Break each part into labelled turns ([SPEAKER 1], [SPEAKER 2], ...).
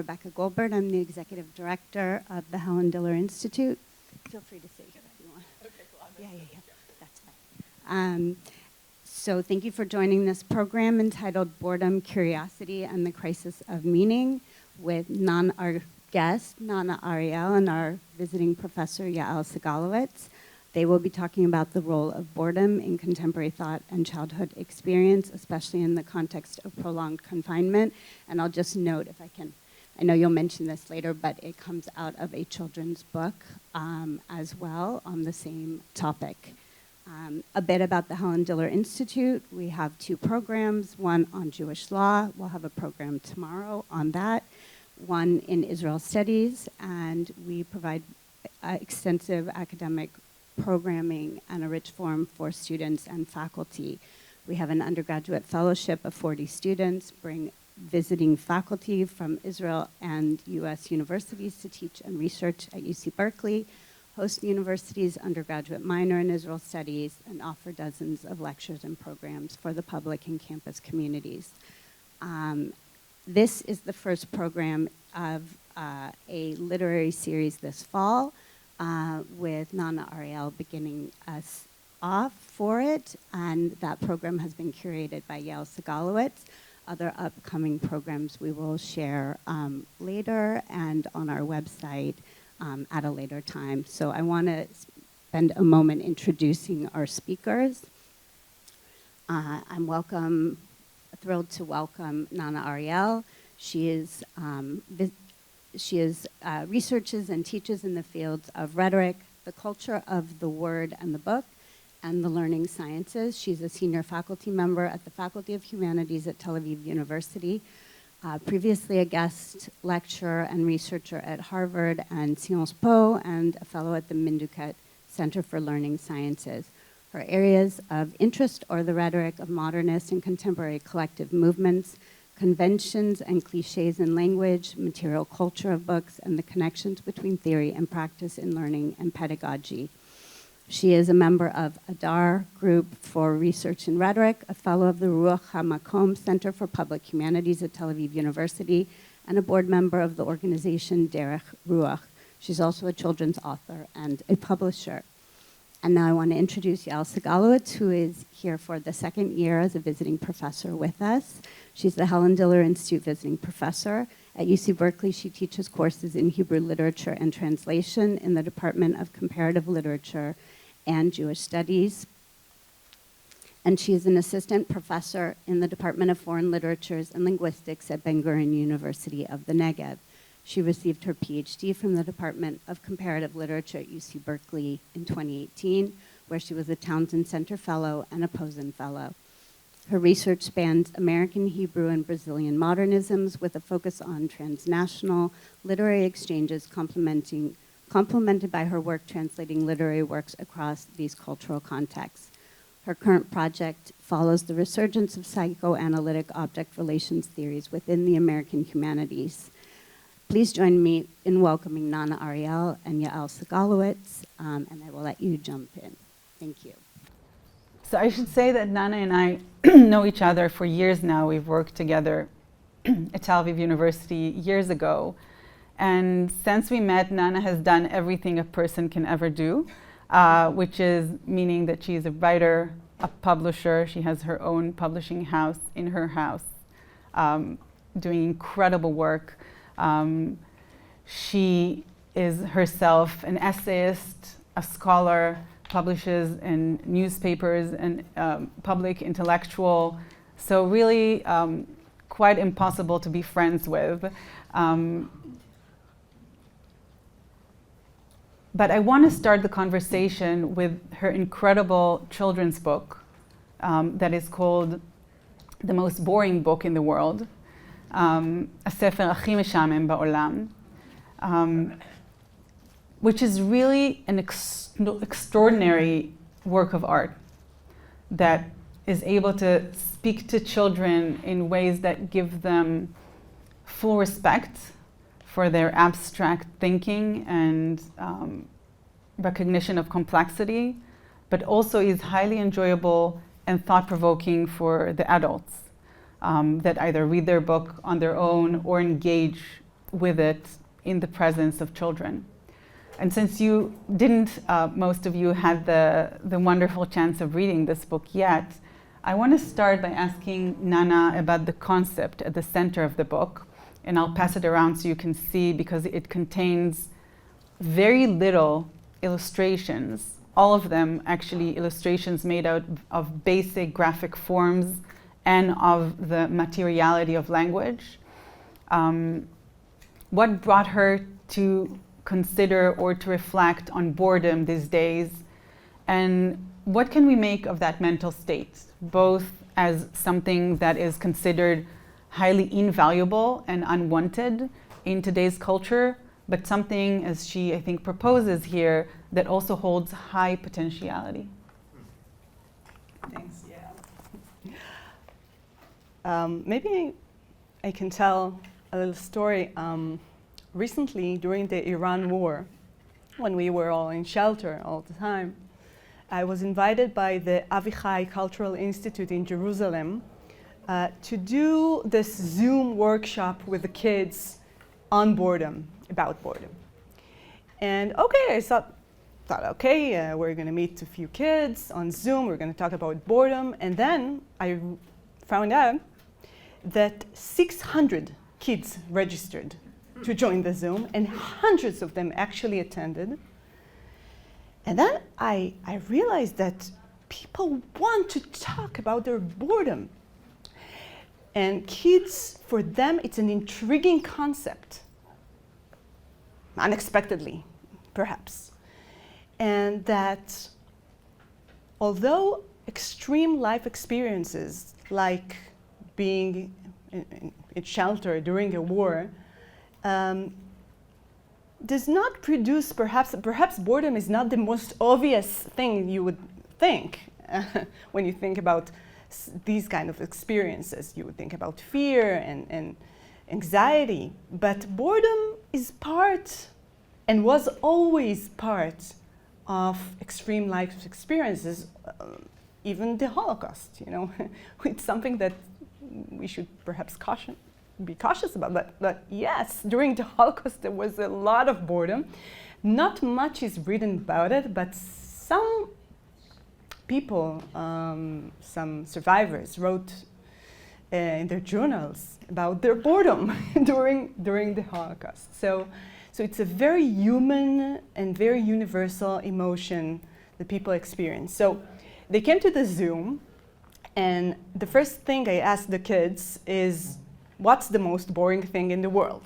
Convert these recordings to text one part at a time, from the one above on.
[SPEAKER 1] Rebecca Goldberg. I'm the executive director of the Helen Diller Institute. Feel free to say if you want.
[SPEAKER 2] Okay, cool.
[SPEAKER 1] Yeah. That's fine. So thank you for joining this program entitled Boredom, Curiosity, and the Crisis of Meaning with our guest, Nana Ariel, and our visiting professor, Yael Segalovitz. They will be talking about the role of boredom in contemporary thought and childhood experience, especially in the context of prolonged confinement. And I'll just note, if I can, I know you'll mention this later, but it comes out of a children's book as well on the same topic. A bit about the Helen Diller Institute. We have two programs, one on Jewish law. We'll have a program tomorrow on that. One in Israel studies, and we provide extensive academic programming and a rich forum for students and faculty. We have an undergraduate fellowship of 40 students, bring visiting faculty from Israel and US universities to teach and research at UC Berkeley, host the university's undergraduate minor in Israel studies, and offer dozens of lectures and programs for the public and campus communities. This is the first program of a literary series this fall, with Nana Ariel beginning us off for it, and that program has been curated by Yael Segalovitz. Other upcoming programs we will share later and on our website at a later time. So I want to spend a moment introducing our speakers. I'm thrilled to welcome Nana Ariel. She researches and teaches in the fields of rhetoric, the culture of the word and the book, and the learning sciences. She's a senior faculty member at the Faculty of Humanities at Tel Aviv University, previously a guest lecturer and researcher at Harvard and Sciences Po, and a fellow at the Minduket Center for Learning Sciences. Her areas of interest are the rhetoric of modernist and contemporary collective movements, conventions and cliches in language, material culture of books, and the connections between theory and practice in learning and pedagogy. She is a member of Adar Group for Research in Rhetoric, a fellow of the Ruach Hamakom Center for Public Humanities at Tel Aviv University, and a board member of the organization Derech Ruach. She's also a children's author and a publisher. And now I want to introduce Yael Segalovitz, who is here for the second year as a visiting professor with us. She's the Helen Diller Institute visiting professor. At UC Berkeley, she teaches courses in Hebrew literature and translation in the Department of Comparative Literature and Jewish Studies. And she is an assistant professor in the Department of Foreign Literatures and Linguistics at Ben-Gurion University of the Negev. She received her PhD from the Department of Comparative Literature at UC Berkeley in 2018, where she was a Townsend Center Fellow and a Posen Fellow. Her research spans American, Hebrew, and Brazilian modernisms with a focus on transnational literary exchanges complemented by her work translating literary works across these cultural contexts. Her current project follows the resurgence of psychoanalytic object relations theories within the American humanities. Please join me in welcoming Nana Ariel and Yael Segalovitz, and I will let you jump in. Thank you.
[SPEAKER 2] So I should say that Nana and I know each other for years now. We've worked together at Tel Aviv University years ago. And since we met, Nana has done everything a person can ever do, which is meaning that she's a writer, a publisher. She has her own publishing house in her house, doing incredible work. She is herself an essayist, a scholar, publishes in newspapers and public intellectual. So really quite impossible to be friends with. But I want to start the conversation with her incredible children's book that is called The Most Boring Book in the World, הספר הכי משעמם בעולם, which is really an extraordinary work of art that is able to speak to children in ways that give them full respect for their abstract thinking and recognition of complexity, but also is highly enjoyable and thought-provoking for the adults that either read their book on their own or engage with it in the presence of children. And since you didn't, most of you had the wonderful chance of reading this book yet, I want to start by asking Nana about the concept at the center of the book. And I'll pass it around so you can see, because it contains very little illustrations, all of them actually illustrations made out of basic graphic forms and of the materiality of language. What brought her to consider or to reflect on boredom these days, and what can we make of that mental state, both as something that is considered highly invaluable and unwanted in today's culture, but something, as she, I think, proposes here, that also holds high potentiality.
[SPEAKER 3] Thanks, yeah. Maybe I can tell a little story. Recently, during the Iran war, when we were all in shelter all the time, I was invited by the Avichai Cultural Institute in Jerusalem to do this Zoom workshop with the kids on boredom, about boredom. And okay, I thought okay, we're going to meet a few kids on Zoom, we're going to talk about boredom, and then I found out that 600 kids registered to join the Zoom, and hundreds of them actually attended. And then I realized that people want to talk about their boredom. And kids, for them, it's an intriguing concept. Unexpectedly, perhaps. And that although extreme life experiences, like being in shelter during a war, does not produce, perhaps boredom is not the most obvious thing you would think when you think about these kind of experiences. You would think about fear and anxiety, but boredom is part and was always part of extreme life experiences, even the Holocaust, you know. It's something that we should perhaps be cautious about, but yes, during the Holocaust there was a lot of boredom. Not much is written about it, but some people, some survivors wrote in their journals about their boredom during the Holocaust. So it's a very human and very universal emotion that people experience. So they came to the Zoom, and the first thing I asked the kids is, what's the most boring thing in the world?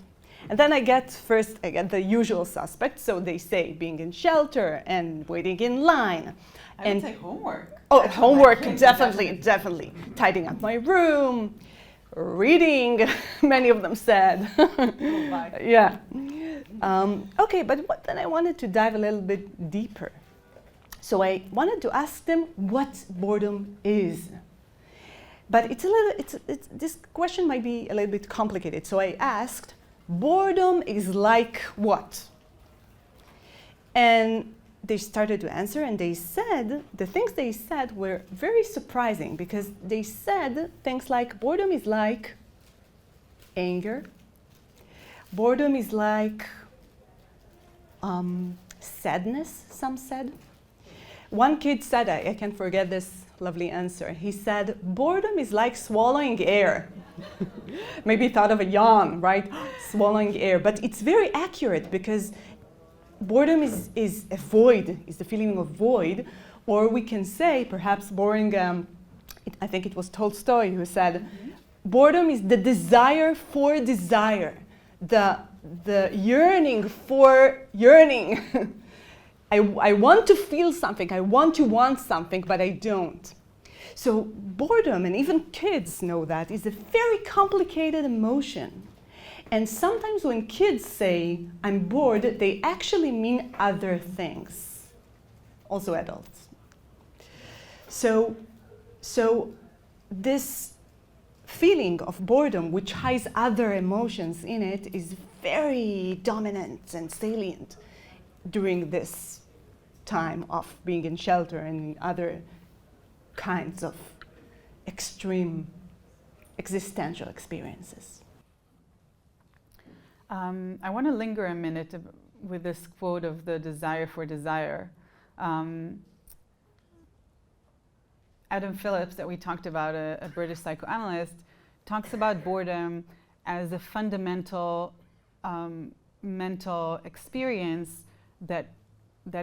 [SPEAKER 3] And then I get the usual suspects. So they say being in shelter and waiting in line.
[SPEAKER 2] I would say homework.
[SPEAKER 3] Oh, homework, definitely. Tidying up my room, reading, many of them said. Yeah. Okay, but then I wanted to dive a little bit deeper. So I wanted to ask them what boredom is. But this question might be a little bit complicated. So I asked, boredom is like what? And they started to answer, and they said, the things they said were very surprising, because they said things like, boredom is like anger. Boredom is like sadness, some said. One kid said, I can't forget this lovely answer. He said, boredom is like swallowing air. Maybe thought of a yawn, right? Swallowing air. But it's very accurate, because boredom is a void, is the feeling of void. Or we can say, perhaps boring, I think it was Tolstoy who said, boredom is the desire for desire, the yearning for yearning. I want to feel something, I want to want something, but I don't. So boredom, and even kids know that, is a very complicated emotion. And sometimes when kids say, I'm bored, they actually mean other things, also adults. So this feeling of boredom, which has other emotions in it, is very dominant and salient during this time of being in shelter and other kinds of extreme existential experiences.
[SPEAKER 2] I want to linger a minute with this quote of the desire for desire. Adam Phillips, that we talked about, a British psychoanalyst, talks about boredom as a fundamental mental experience that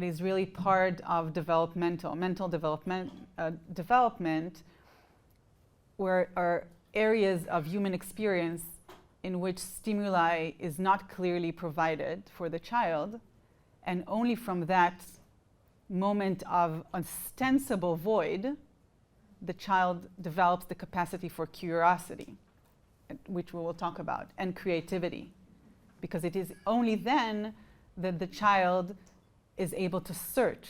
[SPEAKER 2] is really part of mental development, where are areas of human experience in which stimuli is not clearly provided for the child, and only from that moment of ostensible void, the child develops the capacity for curiosity, which we will talk about, and creativity. Because it is only then that the child is able to search,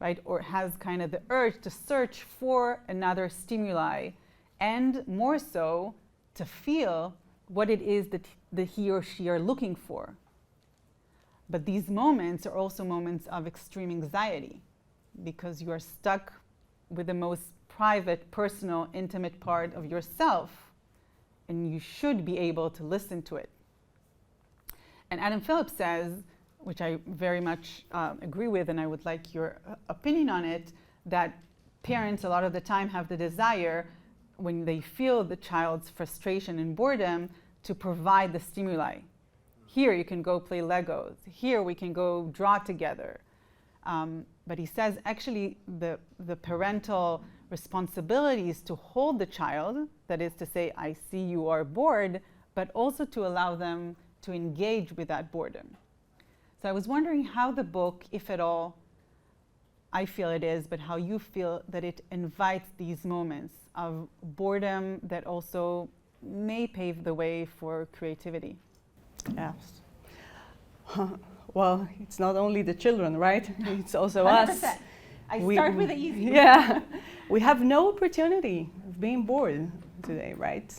[SPEAKER 2] right? Or has kind of the urge to search for another stimuli, and more so, to feel what it is that he or she are looking for. But these moments are also moments of extreme anxiety, because you are stuck with the most private, personal, intimate part of yourself, and you should be able to listen to it. And Adam Phillips says, which I very much agree with, and I would like your opinion on it, that parents a lot of the time have the desire, when they feel the child's frustration and boredom, to provide the stimuli. Here you can go play Legos. Here we can go draw together. But he says actually the parental responsibility is to hold the child, that is to say, I see you are bored, but also to allow them to engage with that boredom. So I was wondering how the book, if at all, I feel it is, but how you feel that it invites these moments of boredom that also may pave the way for creativity.
[SPEAKER 3] Yes. Well, it's not only the children, right? It's also
[SPEAKER 2] 100%.
[SPEAKER 3] us.
[SPEAKER 2] I start with the easy.
[SPEAKER 3] Yeah. We have no opportunity of being bored today, right?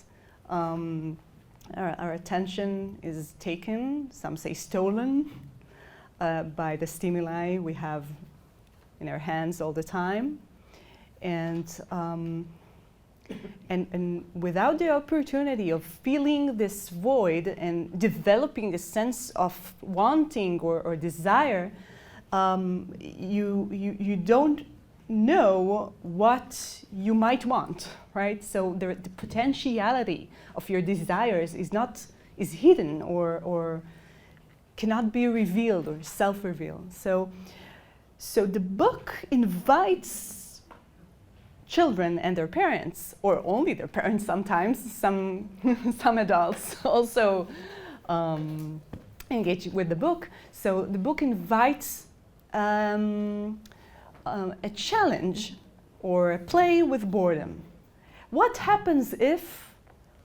[SPEAKER 3] Our attention is taken, some say stolen, by the stimuli we have in our hands all the time. And without the opportunity of feeling this void and developing a sense of wanting or desire, you don't know what you might want, right? So the potentiality of your desires is hidden or cannot be revealed or self-revealed. So the book invites children and their parents, or only their parents sometimes, some adults also engage with the book. So the book invites a challenge or a play with boredom. What happens if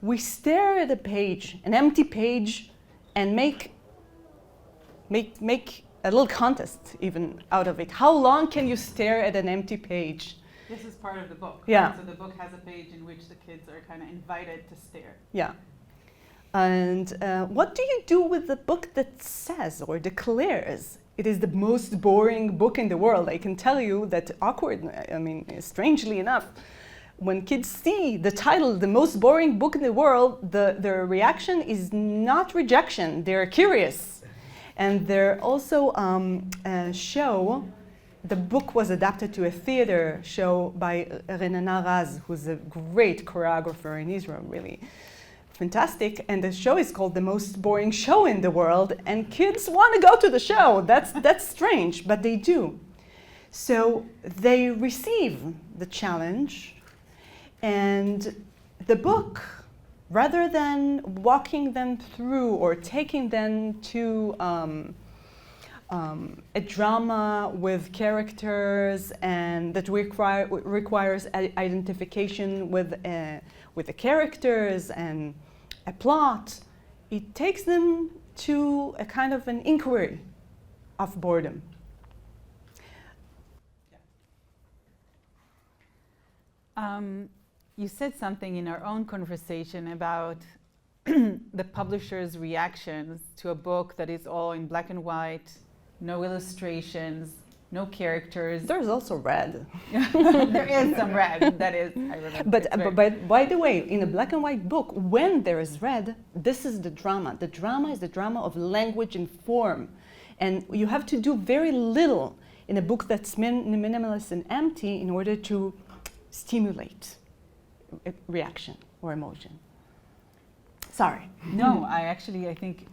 [SPEAKER 3] we stare at a page, an empty page, and make a little contest even out of it? How long can you stare at an empty page?
[SPEAKER 2] This is part of the book.
[SPEAKER 3] Yeah.
[SPEAKER 2] Right? So the book has a page in which the kids are kind of invited to stare.
[SPEAKER 3] Yeah. And what do you do with the book that says or declares it is the most boring book in the world? I can tell you that strangely enough, when kids see the title, the most boring book in the world, their reaction is not rejection, they're curious. And they're also show, the book was adapted to a theater show by Renana Raz, who's a great choreographer in Israel, really fantastic. And the show is called The Most Boring Show in the World, and kids want to go to the show. That's strange, but they do. So they receive the challenge, and the book, rather than walking them through or taking them to a drama with characters and that requires identification with the characters and a plot, it takes them to a kind of an inquiry of boredom.
[SPEAKER 2] You said something in our own conversation about the publisher's reactions to a book that is all in black and white, no illustrations, no characters.
[SPEAKER 3] There's also red.
[SPEAKER 2] There is some red, that is, I remember.
[SPEAKER 3] But by the way, in a black and white book, when there is red, this is the drama. The drama is the drama of language and form. And you have to do very little in a book that's minimalist and empty in order to stimulate a reaction or emotion. Sorry.
[SPEAKER 2] No, I think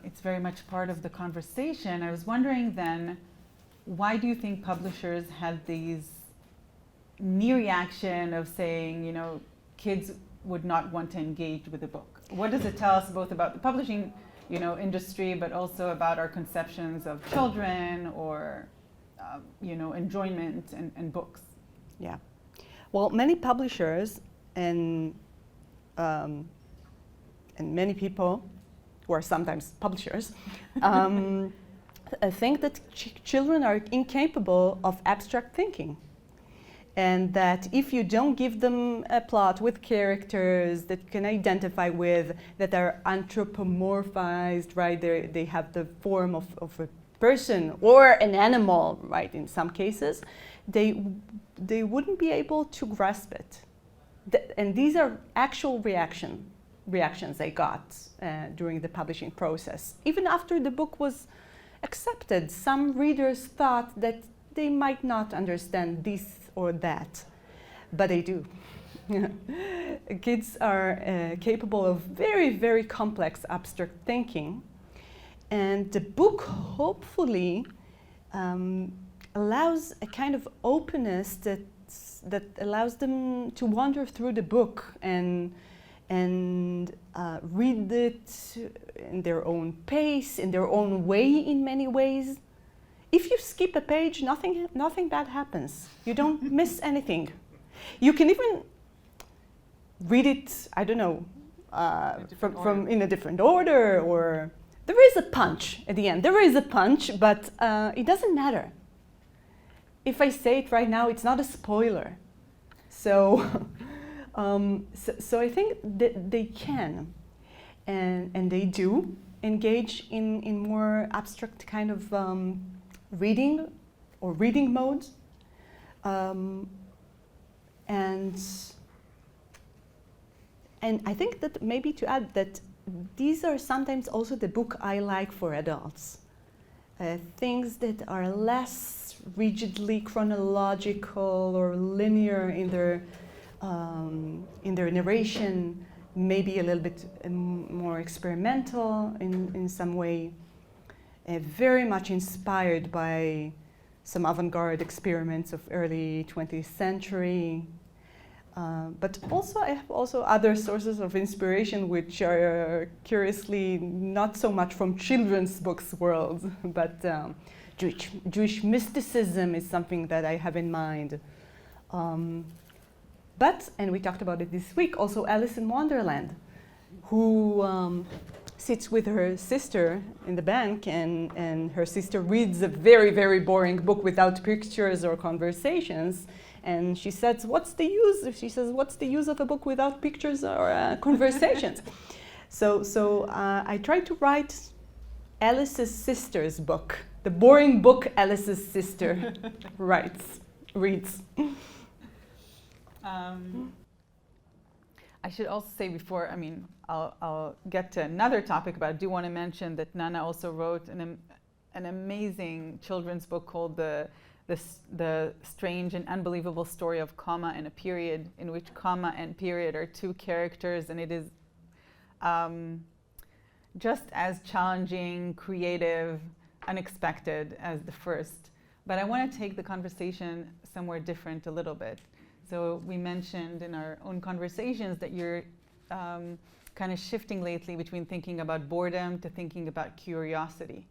[SPEAKER 2] it's very much part of the conversation. I was wondering then, why do you think publishers had these knee reaction of saying, you know, kids would not want to engage with the book? What does it tell us both about the publishing, you know, industry, but also about our conceptions of children or, you know, enjoyment and books?
[SPEAKER 3] Yeah. Well, many publishers and many people who are sometimes publishers think that children are incapable of abstract thinking, and that if you don't give them a plot with characters that you can identify with, that are anthropomorphized, right? They have the form of a person or an animal, right? In some cases, they wouldn't be able to grasp it. And these are actual reactions I got during the publishing process. Even after the book was accepted, some readers thought that they might not understand this or that, but they do. Kids are capable of very, very complex abstract thinking, and the book hopefully allows a kind of openness that allows them to wander through the book and read it in their own pace, in their own way in many ways. If you skip a page, nothing bad happens. You don't miss anything. You can even read it, I don't know, from in a different order, or there is a punch at the end. There is a punch, but it doesn't matter. If I say it right now, it's not a spoiler. So I think that they can, and they do, engage in more abstract kind of reading or reading modes. And I think that maybe to add that these are sometimes also the book I like for adults. Things that are less rigidly chronological or linear in their narration, maybe a little bit more experimental in some way, very much inspired by some avant-garde experiments of early 20th century. But also I have also other sources of inspiration which are curiously not so much from children's books world, but Jewish mysticism is something that I have in mind. But, and we talked about it this week, also Alice in Wonderland, who sits with her sister in the bank, and her sister reads a very, very boring book without pictures or conversations. And she says, what's the use? She says, what's the use of a book without pictures or conversations? So I tried to write Alice's sister's book, the boring book Alice's sister reads.
[SPEAKER 2] I should also say before, I mean, I'll get to another topic, but I do want to mention that Nana also wrote an amazing children's book called the Strange and Unbelievable Story of Comma and a Period, in which comma and period are two characters, and it is just as challenging, creative, unexpected as the first. But I want to take the conversation somewhere different a little bit. So we mentioned in our own conversations that you're kind of shifting lately between thinking about boredom to thinking about curiosity.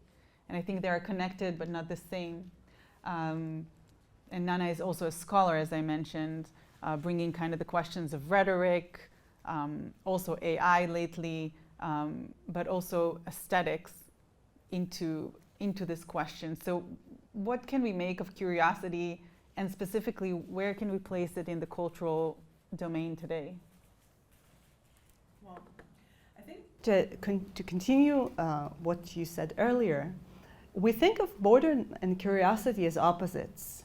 [SPEAKER 2] And I think they are connected but not the same. And Nana is also a scholar, as I mentioned, bringing kind of the questions of rhetoric, also AI lately, but also aesthetics into this question. So what can we make of curiosity, and specifically, where can we place it in the cultural domain today?
[SPEAKER 3] Well, I think to continue what you said earlier, we think of boredom and curiosity as opposites,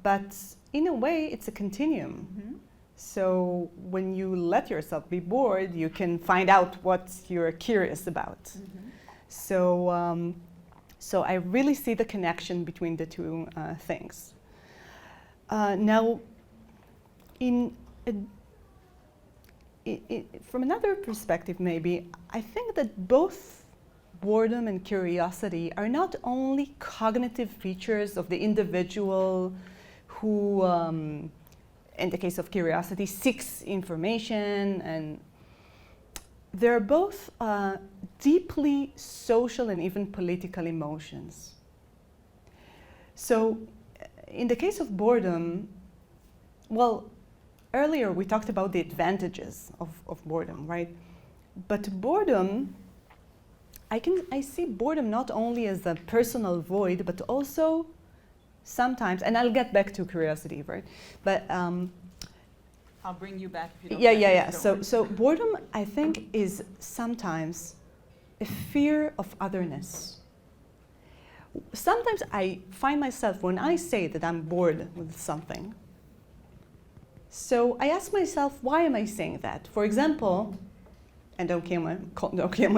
[SPEAKER 3] but in a way, it's a continuum.
[SPEAKER 2] Mm-hmm.
[SPEAKER 3] So when you let yourself be bored, you can find out what you're curious about.
[SPEAKER 2] Mm-hmm.
[SPEAKER 3] So I really see the connection between the two things. Now, from another perspective, maybe, I think that both boredom and curiosity are not only cognitive features of the individual who, in the case of curiosity, seeks information, and they're both deeply social and even political emotions. So, in the case of boredom, well, earlier we talked about the advantages of boredom, right? But boredom, I see boredom not only as a personal void, but also sometimes, and I'll get back to curiosity, right? But
[SPEAKER 2] I'll bring you back if you don't.
[SPEAKER 3] yeah. So boredom, I think, is sometimes a fear of otherness. Sometimes I find myself, when I say that I'm bored with something, so I ask myself, why am I saying that? For example, and don't kill me,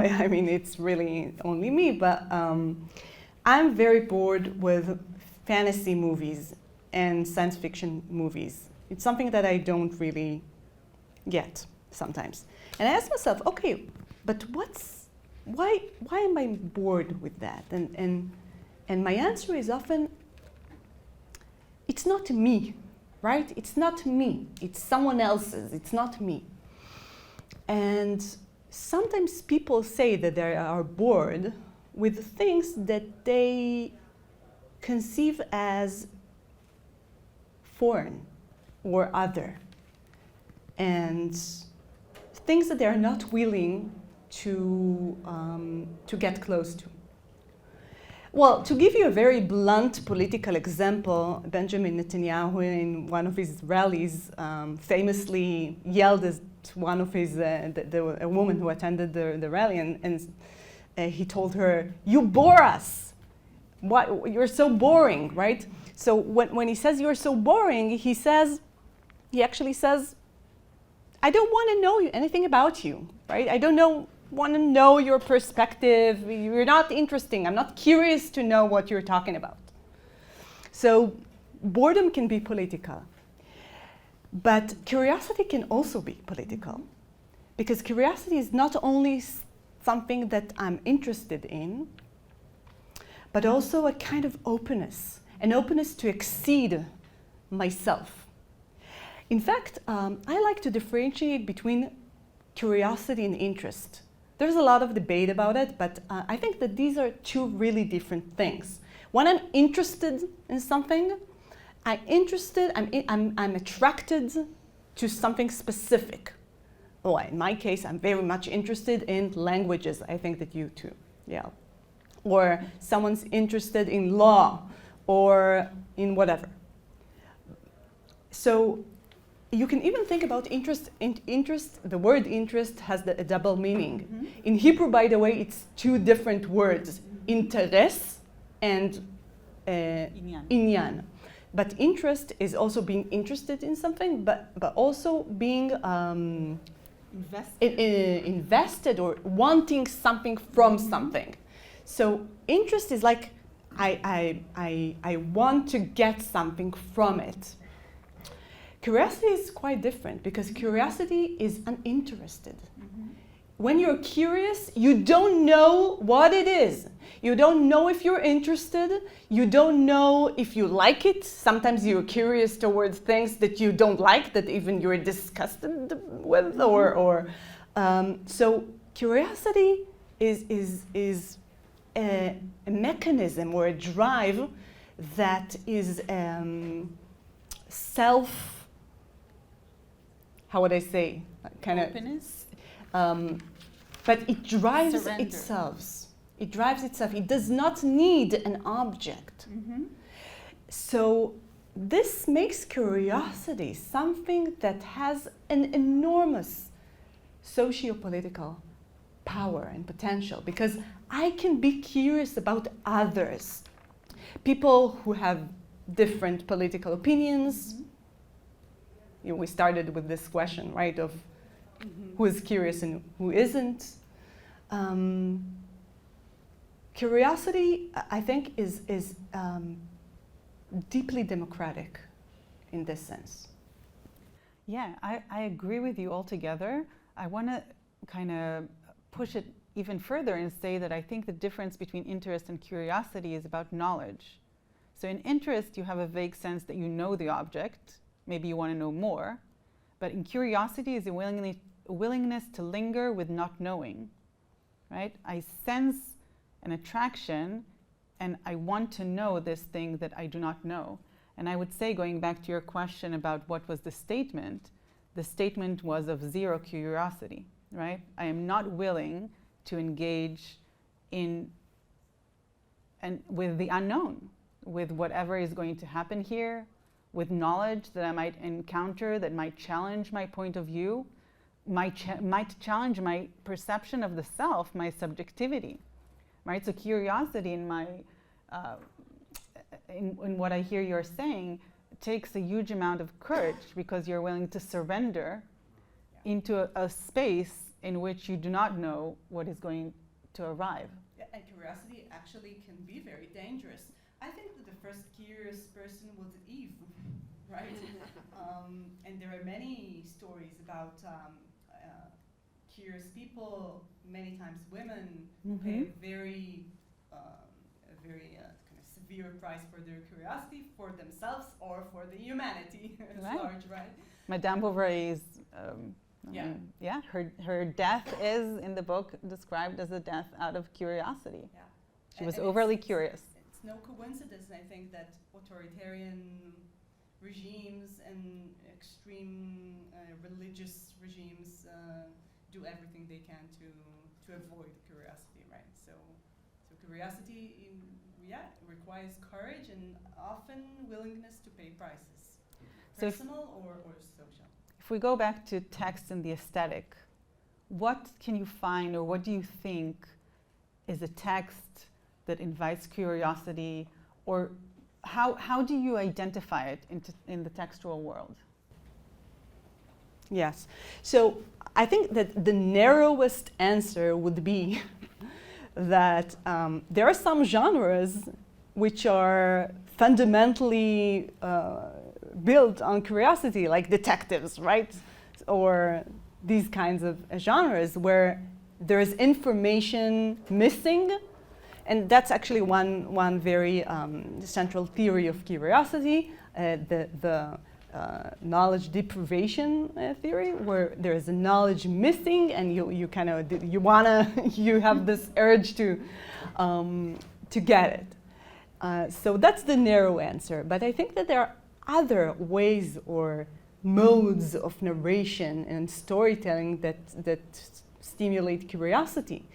[SPEAKER 3] I mean, it's really only me, but I'm very bored with fantasy movies and science fiction movies. It's something that I don't really get sometimes. And I ask myself, okay, but why am I bored with that? And my answer is often, it's not me, right? It's not me. It's someone else's. It's not me. And sometimes people say that they are bored with things that they conceive as foreign or other, and things that they are not willing to get close to. Well, to give you a very blunt political example, Benjamin Netanyahu, in one of his rallies, famously yelled at one of his, a woman who attended the rally, and he told her, "You bore us. What, you're so boring," right? So when he says you're so boring, he actually says, I don't want to know anything about you, right? I don't want to know your perspective. You're not interesting. I'm not curious to know what you're talking about. So boredom can be political. But curiosity can also be political. Because curiosity is not only something that I'm interested in, but also a kind of openness, an openness to exceed myself. In fact, I like to differentiate between curiosity and interest. There's a lot of debate about it, but I think that these are two really different things. When I'm interested in something, I'm attracted to something specific. Well, in my case, I'm very much interested in languages. I think that you too, yeah. Or someone's interested in law or in whatever. So you can even think about interest. The word interest has a double meaning. Mm-hmm. In Hebrew, by the way, it's two different words, interes and inyan. But interest is also being interested in something, but also being invested or wanting something from something. So interest is like I want to get something from it. Curiosity is quite different because curiosity is uninterested. Mm-hmm. When you're curious, you don't know what it is. You don't know if you're interested. You don't know if you like it. Sometimes you're curious towards things that you don't like, that even you're disgusted with, so curiosity is a mechanism or a drive that is how would I say?
[SPEAKER 2] Openness?
[SPEAKER 3] But it drives
[SPEAKER 2] Surrender.
[SPEAKER 3] itself. It drives itself. It does not need an object. Mm-hmm. So this makes curiosity something that has an enormous socio-political power and potential, because I can be curious about others, people who have different political opinions. You know, we started with this question, right, of who is curious and who isn't. Curiosity, I think, is deeply democratic in this sense.
[SPEAKER 2] Yeah, I agree with you altogether. I want to kind of push it even further and say that I think the difference between interest and curiosity is about knowledge. So in interest, you have a vague sense that you know the object. Maybe you want to know more. But in curiosity is a willingness to linger with not knowing, right? I sense an attraction and I want to know this thing that I do not know. And I would say, going back to your question about what was the statement was of zero curiosity, right? I am not willing to engage in and with the unknown, with whatever is going to happen here, with knowledge that I might encounter that might challenge my point of view, might challenge my perception of the self, my subjectivity, right? So curiosity in my in what I hear you're saying takes a huge amount of courage, because you're willing to surrender into a space in which you do not know what is going to arrive.
[SPEAKER 3] Yeah, and curiosity actually can be very dangerous. I think that the first curious person was Eve, right? And there are many stories about curious people, many times women, who pay a very kind of severe price for their curiosity, for themselves or for the humanity at large, right?
[SPEAKER 2] Madame Bovary's, her death is in the book described as a death out of curiosity. Yeah. She was overly curious.
[SPEAKER 3] It's no coincidence, I think, that authoritarian regimes and extreme religious regimes do everything they can to avoid curiosity, right? So curiosity, requires courage and often willingness to pay prices, personal or social.
[SPEAKER 2] If we go back to text and the aesthetic, what can you find, or what do you think is a text that invites curiosity, or how do you identify it in the textual world?
[SPEAKER 3] Yes. So I think that the narrowest answer would be that there are some genres which are fundamentally built on curiosity, like detectives, right? Or these kinds of genres where there is information missing. And that's actually one very central theory of curiosity, the knowledge deprivation theory, where there is a knowledge missing, and you have this urge to get it. So that's the narrow answer. But I think that there are other ways or modes of narration and storytelling that stimulate curiosity.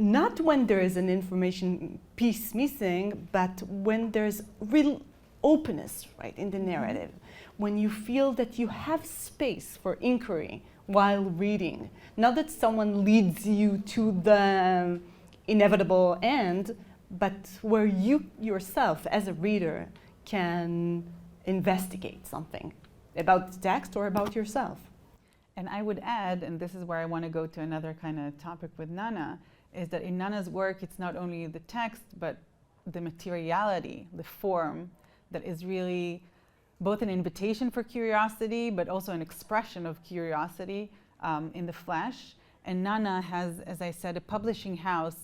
[SPEAKER 3] Not when there is an information piece missing, but when there's real openness, right, in the narrative. When you feel that you have space for inquiry while reading. Not that someone leads you to the inevitable end, but where you yourself, as a reader, can investigate something about the text or about yourself.
[SPEAKER 2] And I would add, and this is where I want to go to another kind of topic with Nana, is that in Nana's work, it's not only the text, but the materiality, the form, that is really both an invitation for curiosity, but also an expression of curiosity in the flesh. And Nana has, as I said, a publishing house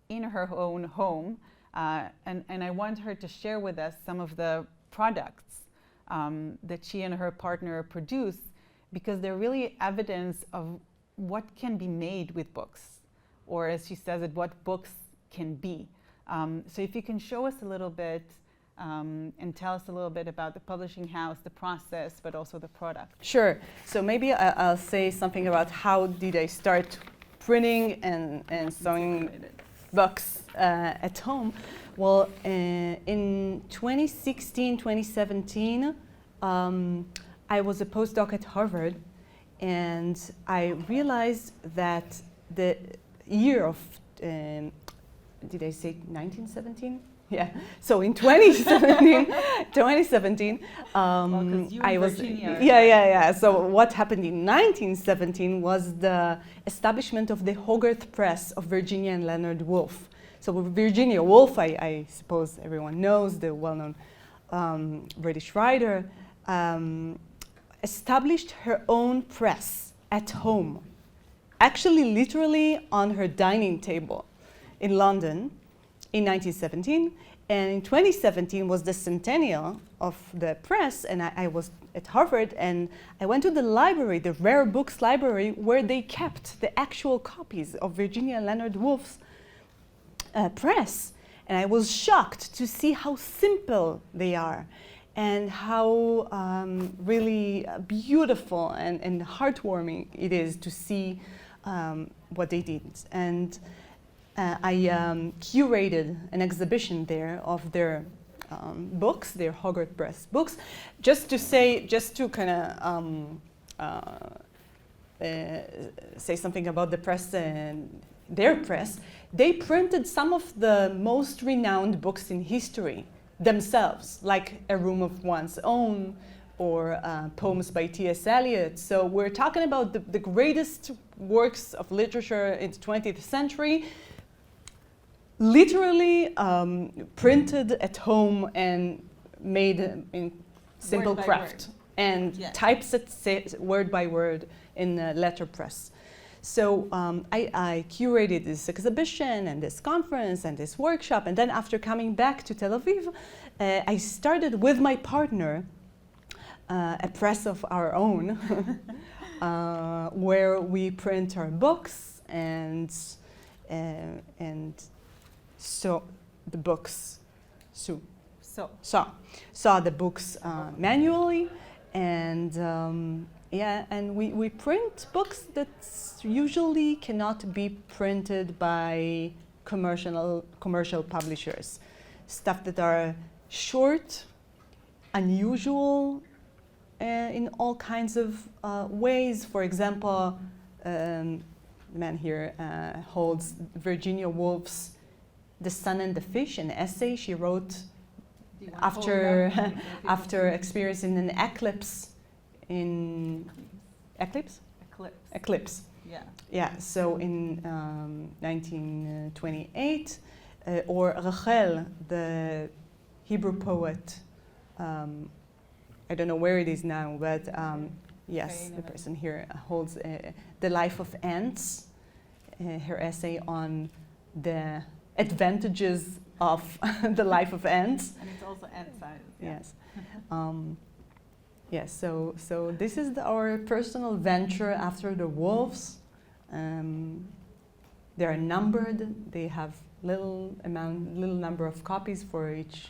[SPEAKER 2] in her own home. And I want her to share with us some of the products that she and her partner produce, because they're really evidence of what can be made with books, or as she says it, what books can be. So if you can show us a little bit and tell us a little bit about the publishing house, the process, but also the product.
[SPEAKER 3] Sure. So maybe I'll say something about how did I start printing and sewing books at home. Well, in 2016, 2017, I was a postdoc at Harvard, and I realized that the year of did I say 1917? Yeah. So in 2017, I was. Yeah. So what happened in 1917 was the establishment of the Hogarth Press of Virginia and Leonard Woolf. So Virginia Woolf, I suppose everyone knows, the well-known British writer, established her own press at home, actually literally on her dining table in London in 1917. And in 2017 was the centennial of the press, and I was at Harvard, and I went to the library, the rare books library, where they kept the actual copies of Virginia and Leonard Woolf's press. And I was shocked to see how simple they are and how really beautiful and heartwarming it is to see what they did. And I curated an exhibition there of their books, their Hogarth Press books, just to kind of say something about the press and their press. They printed some of the most renowned books in history themselves, like A Room of One's Own or poems by T.S. Eliot. So we're talking about the greatest works of literature in the 20th century, literally printed at home and made in simple craft and typeset word by word in letterpress. So I curated this exhibition and this conference and this workshop, and then after coming back to Tel Aviv, I started with my partner a press of our own where we print our books and saw the books saw the books manually, and and we print books that usually cannot be printed by commercial publishers. Stuff that are short, unusual in all kinds of ways. For example, the man here holds Virginia Woolf's The Sun and the Fish, an essay she wrote after experiencing an eclipse in eclipse. So in 1928, or Rachel, the Hebrew poet. I don't know where it is now, but yes, the person here holds The Life of Ants, her essay on the advantages of the life of ants.
[SPEAKER 2] And it's also ant size.
[SPEAKER 3] Yes. Yes, so this is our personal venture after the wolves. They are numbered. They have little number of copies for each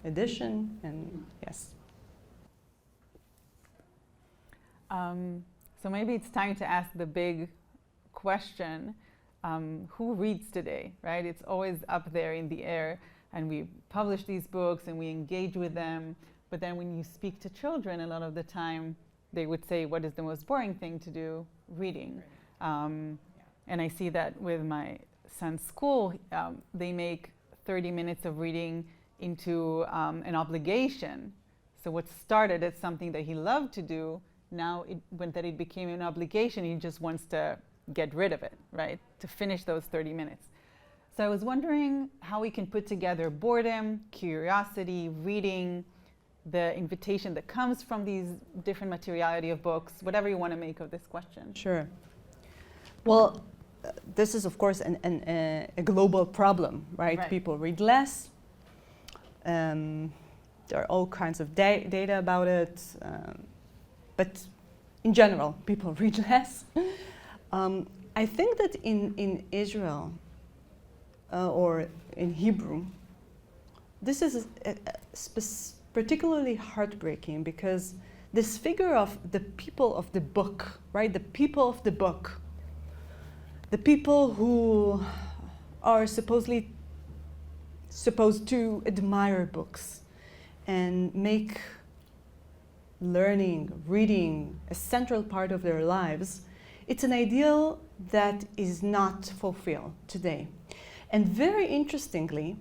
[SPEAKER 3] edition, and yes.
[SPEAKER 2] So maybe it's time to ask the big question. Who reads today, right? It's always up there in the air, and we publish these books and we engage with them, but then when you speak to children, a lot of the time they would say, what is the most boring thing to do? Reading. And I see that with my son's school, they make 30 minutes of reading into an obligation. So what started as something that he loved to do, now when it became an obligation, he just wants to get rid of it, right? To finish those 30 minutes. So I was wondering how we can put together boredom, curiosity, reading, the invitation that comes from these different materiality of books, whatever you want to make of this question.
[SPEAKER 3] Sure. Well, this is of course a global problem, right? People read less. There are all kinds of data about it, but in general, people read less. I think that in Israel or in Hebrew, this is particularly heartbreaking because this figure of the people of the book, right? The people of the book, the people who are supposed to admire books and make learning, reading a central part of their lives, it's an ideal that is not fulfilled today. And very interestingly,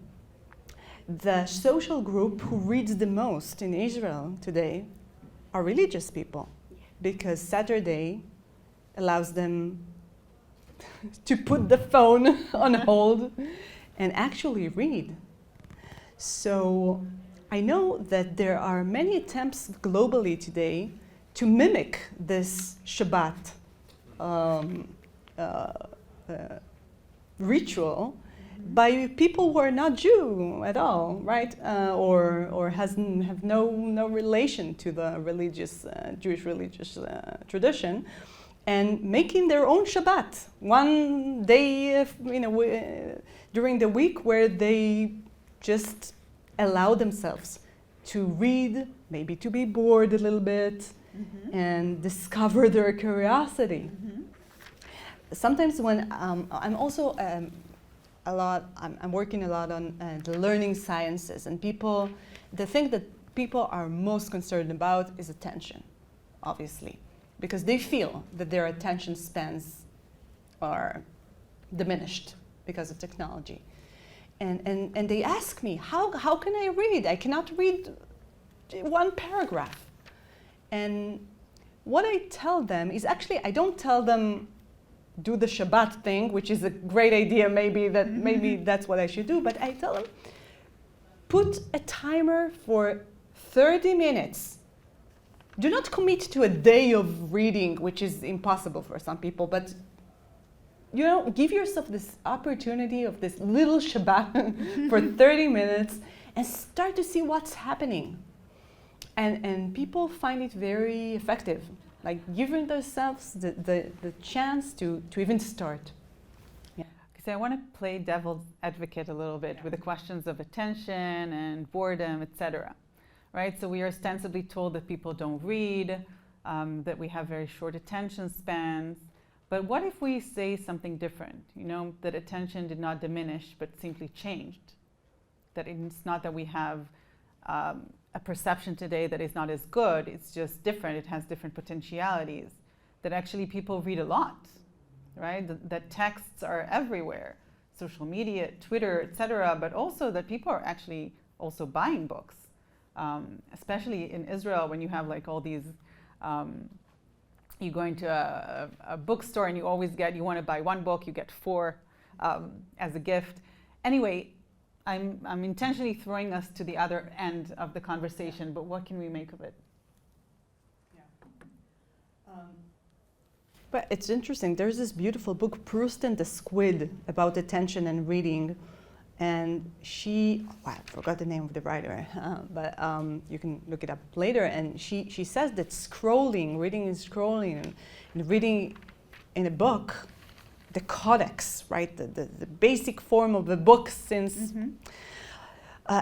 [SPEAKER 3] the social group who reads the most in Israel today are religious people, because Saturday allows them to put the phone on hold and actually read. So I know that there are many attempts globally today to mimic this Shabbat ritual by people who are not Jew at all, right? Or have no relation to the religious Jewish religious tradition, and making their own Shabbat one day, during the week, where they just allow themselves to read, maybe to be bored a little bit, and discover their curiosity. Sometimes when I'm also I'm working a lot on the learning sciences, and the thing that people are most concerned about is attention, obviously, because they feel that their attention spans are diminished because of technology. And they ask me, how can I read? I cannot read one paragraph. And what I tell them is, actually, I don't tell them do the Shabbat thing, which is a great idea, maybe that's what I should do, but I tell them, put a timer for 30 minutes. Do not commit to a day of reading, which is impossible for some people, but give yourself this opportunity of this little Shabbat for 30 minutes and start to see what's happening. And people find it very effective, like giving themselves the chance to even start. Yeah.
[SPEAKER 2] So I want to play devil's advocate a little bit with the questions of attention and boredom, etc. Right? So we are ostensibly told that people don't read, that we have very short attention spans. But what if we say something different? That attention did not diminish, but simply changed. That it's not that we have a perception today that is not as good, it's just different, it has different potentialities. That actually people read a lot, right? That texts are everywhere, social media, Twitter, etc. But also that people are actually also buying books, especially in Israel when you have like all these. You go into a bookstore and you want to buy one book, you get 4 as a gift. Anyway, I'm intentionally throwing us to the other end of the conversation, but what can we make of it?
[SPEAKER 3] Yeah. But it's interesting. There's this beautiful book, Proust and the Squid, about attention and reading. And I forgot the name of the writer, but you can look it up later. And she says that reading and scrolling, and reading in a book, the codex, right, the basic form of a book since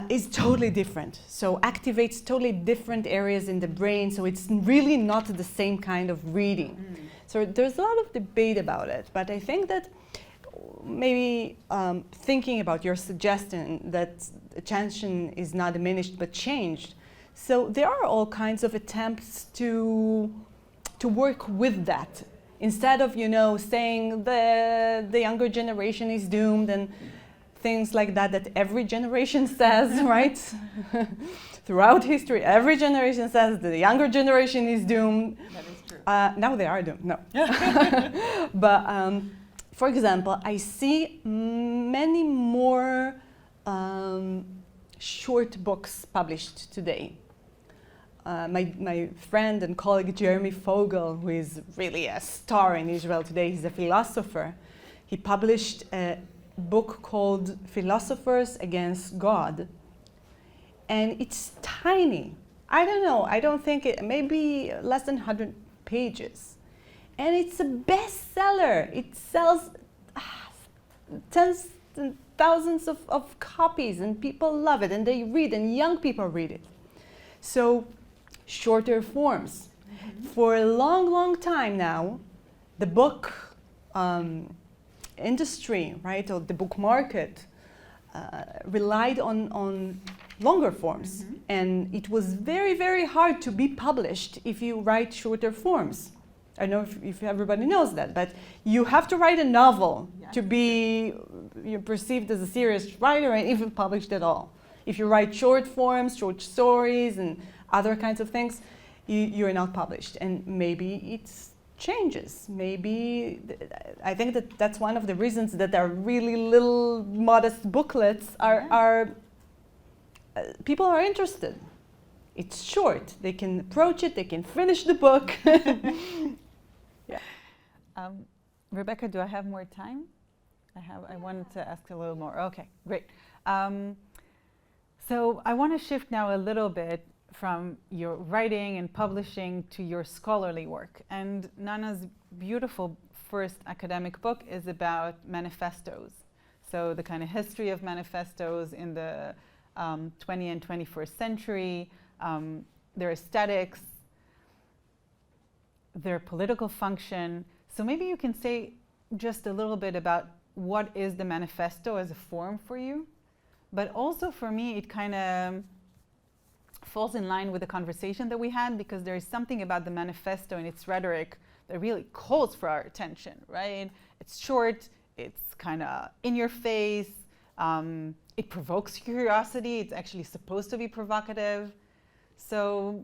[SPEAKER 3] is totally different. So activates totally different areas in the brain. So it's really not the same kind of reading. So there's a lot of debate about it. But I think that maybe thinking about your suggestion that attention is not diminished but changed. So there are all kinds of attempts to work with that. Instead of, saying the younger generation is doomed and things like that every generation says, right? Throughout history, every generation says the younger generation is doomed.
[SPEAKER 2] That is true.
[SPEAKER 3] Now they are doomed, no. But for example, I see many more short books published today. My friend and colleague Jeremy Fogel, who is really a star in Israel today, he's a philosopher. He published a book called Philosophers Against God. And it's tiny. I don't know, I don't think maybe less than 100 pages. And it's a bestseller. It sells tens and thousands of copies, and people love it, and they read, and young people read it. So, shorter forms. For a long, long time now, the book industry, right, or the book market relied on longer forms. And it was very, very hard to be published if you write shorter forms. I don't know if everybody knows that, but you have to write a novel to be perceived as a serious writer and even published at all. If you write short forms, short stories, and other kinds of things, you're not published. And maybe it changes. Maybe, I think that's one of the reasons that there are really little modest booklets people are interested. It's short. They can approach it. They can finish the book.
[SPEAKER 2] Rebecca, do I have more time? I wanted to ask a little more. Okay, great. So I want to shift now a little bit from your writing and publishing to your scholarly work. And Nana's beautiful first academic book is about manifestos. So the kind of history of manifestos in the 20th and 21st century, their aesthetics, their political function. So maybe you can say just a little bit about what is the manifesto as a form for you. But also for me, it kind of falls in line with the conversation that we had, because there is something about the manifesto and its rhetoric that really calls for our attention, right? It's short, it's kind of in your face, it provokes curiosity, it's actually supposed to be provocative. So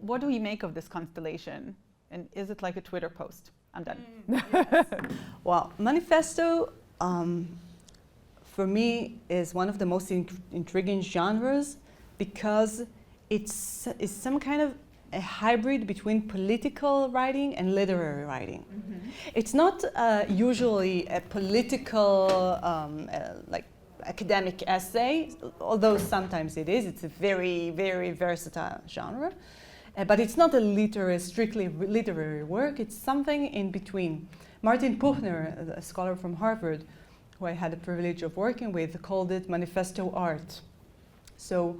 [SPEAKER 2] what do we make of this constellation? And is it like a Twitter post? I'm done.
[SPEAKER 3] Yes. Well, manifesto, for me, is one of the most intriguing genres, because it's some kind of a hybrid between political writing and literary writing. Mm-hmm. It's not usually a political, like academic essay, although sometimes it is. It's a very, very versatile genre. But it's not a strictly literary work. It's something in between. Martin Puchner, a scholar from Harvard, who I had the privilege of working with, called it manifesto art. So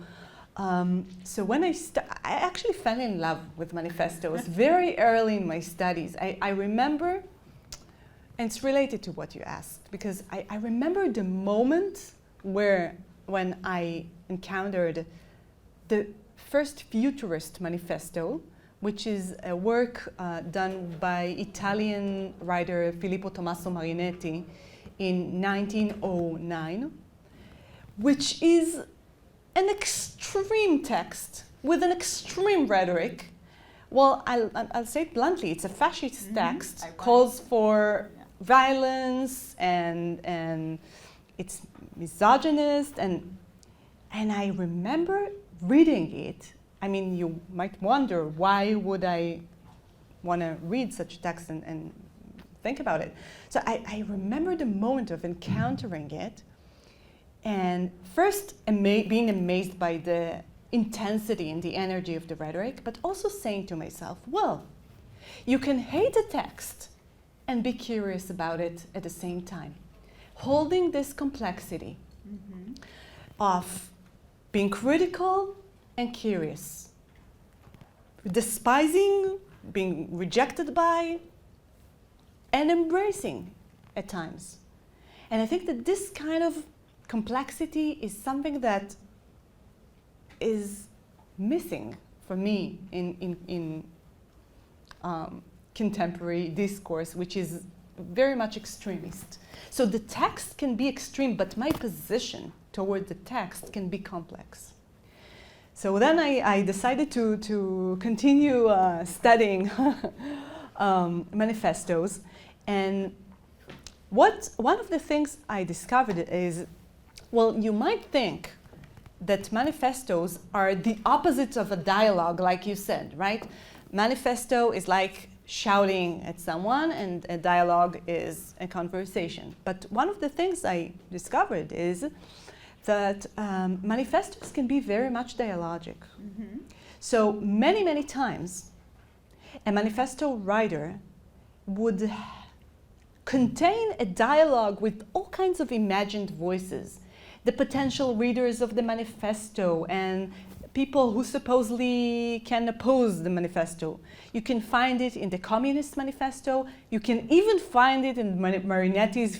[SPEAKER 3] when I actually fell in love with manifestos very early in my studies. I remember, and it's related to what you asked, because I remember the moment when I encountered the first futurist manifesto, which is a work done by Italian writer Filippo Tommaso Marinetti in 1909, which is an extreme text with an extreme rhetoric. Well, I'll say it bluntly, it's a fascist text, calls for violence, and it's misogynist, and I remember reading it. I mean, you might wonder, why would I want to read such a text and think about it? So I remember the moment of encountering it, and first being amazed by the intensity and the energy of the rhetoric, but also saying to myself, well, you can hate a text and be curious about it at the same time. Holding this complexity of being critical and curious, despising, being rejected by, and embracing at times. And I think that this kind of complexity is something that is missing for me in contemporary discourse, which is very much extremist. So the text can be extreme, but my position toward the text can be complex. So then I decided to continue studying manifestos, and one of the things I discovered is, well, you might think that manifestos are the opposite of a dialogue, like you said, right? Manifesto is like shouting at someone, and a dialogue is a conversation. But one of the things I discovered is that manifestos can be very much dialogic. So many times, a manifesto writer would contain a dialogue with all kinds of imagined voices, the potential readers of the manifesto and people who supposedly can oppose the manifesto. You can find it in the Communist Manifesto. You can even find it in Marinetti's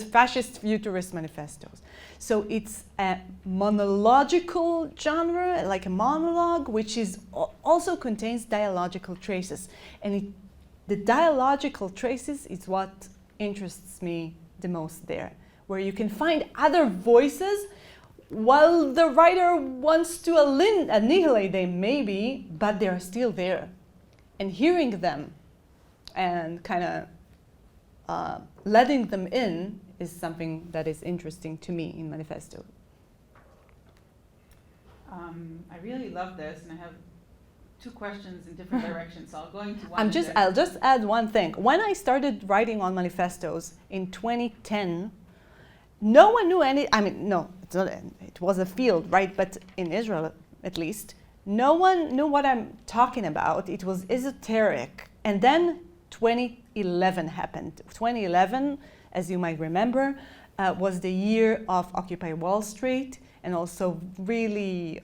[SPEAKER 3] fascist futurist manifestos. So it's a monological genre, like a monologue, which is also contains dialogical traces. And the dialogical traces is what interests me the most there, where you can find other voices while the writer wants to annihilate them maybe, but they're still there. And hearing them and kind of letting them in is something that is interesting to me in Manifesto.
[SPEAKER 2] I really love this, and I have two questions in different directions, so I'll go into one.
[SPEAKER 3] I'll just add one thing. When I started writing on manifestos in 2010, no one knew any, I mean, no, it's not, it was a field, right? But in Israel, at least, no one knew what I'm talking about. It was esoteric. And then 2011 happened. 2011, as you might remember, was the year of Occupy Wall Street, and also really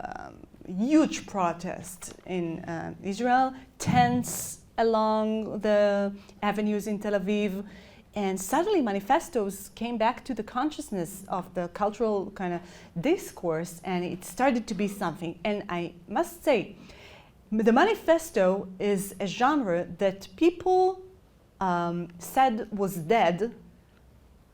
[SPEAKER 3] huge protests in Israel, tents along the avenues in Tel Aviv. And suddenly manifestos came back to the consciousness of the cultural kind of discourse, and it started to be something. And I must say, the manifesto is a genre that people said was dead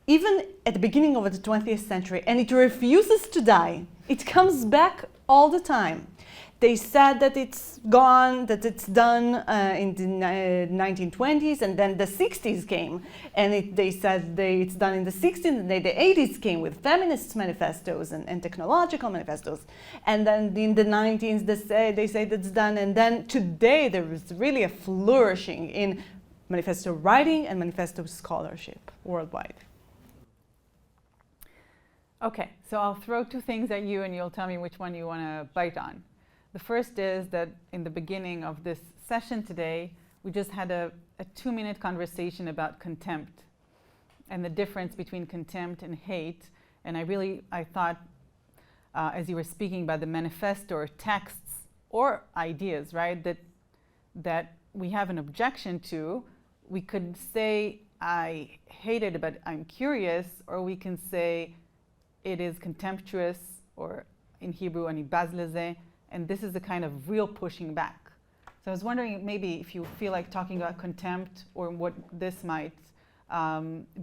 [SPEAKER 3] even at the beginning of the 20th century, and it refuses to die. It comes back all the time. They said that it's gone, that it's done in the 1920s, and then the 60s came, and they said it's done in the 60s, and the 80s came with feminist manifestos and technological manifestos, and then in the 90s they say that's done, and then today there is really a flourishing in manifesto writing and manifesto scholarship worldwide.
[SPEAKER 2] Okay, so I'll throw two things at you and you'll tell me which one you want to bite on. The first is that in the beginning of this session today, we just had a 2-minute conversation about contempt and the difference between contempt and hate. And I thought, as you were speaking about the manifesto or texts or ideas, right, that we have an objection to, we could say, I hate it, but I'm curious, or we can say, it is contemptuous, or in Hebrew, ani baz leze, and this is a kind of real pushing back. So I was wondering maybe if you feel like talking about contempt or what this might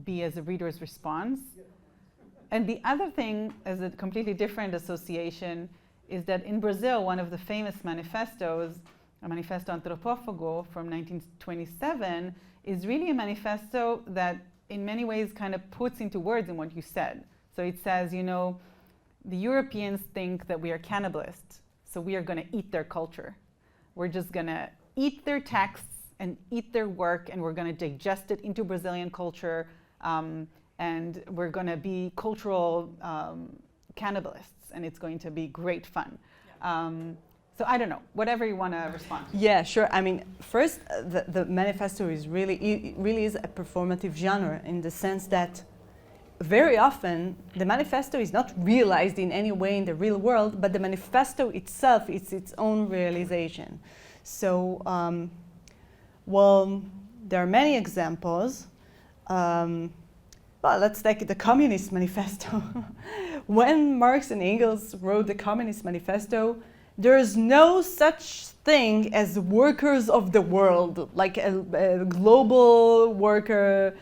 [SPEAKER 2] be as a reader's response. And the other thing, as a completely different association, is that in Brazil, one of the famous manifestos, a Manifesto Antropófago from 1927, is really a manifesto that in many ways kind of puts into words in what you said. So it says, you know, the Europeans think that we are cannibalists, so we are going to eat their culture. We're just going to eat their texts and eat their work, and we're going to digest it into Brazilian culture, and we're going to be cultural cannibalists, and it's going to be great fun. Yeah. So I don't know, whatever you want to respond to.
[SPEAKER 3] Yeah, sure. I mean, first, the manifesto is really is a performative genre in the sense that very often the manifesto is not realized in any way in the real world, but the manifesto itself is its own realization. So, well, there are many examples. Well, let's take the Communist Manifesto. When Marx and Engels wrote the Communist Manifesto, there is no such thing as workers of the world, like a global worker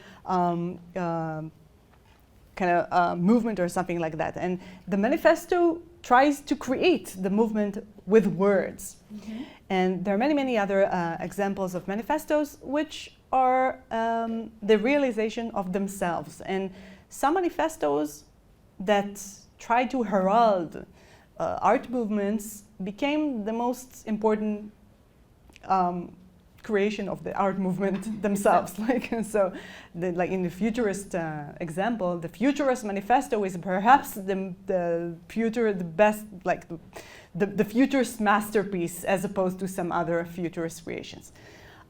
[SPEAKER 3] kind of movement or something like that. And the manifesto tries to create the movement with words. Mm-hmm. And there are many other examples of manifestos which are the realization of themselves. And some manifestos that try to herald art movements became the most important creation of the art movement themselves. Like in the futurist example, the futurist manifesto is perhaps the best, like the futurist masterpiece as opposed to some other futurist creations.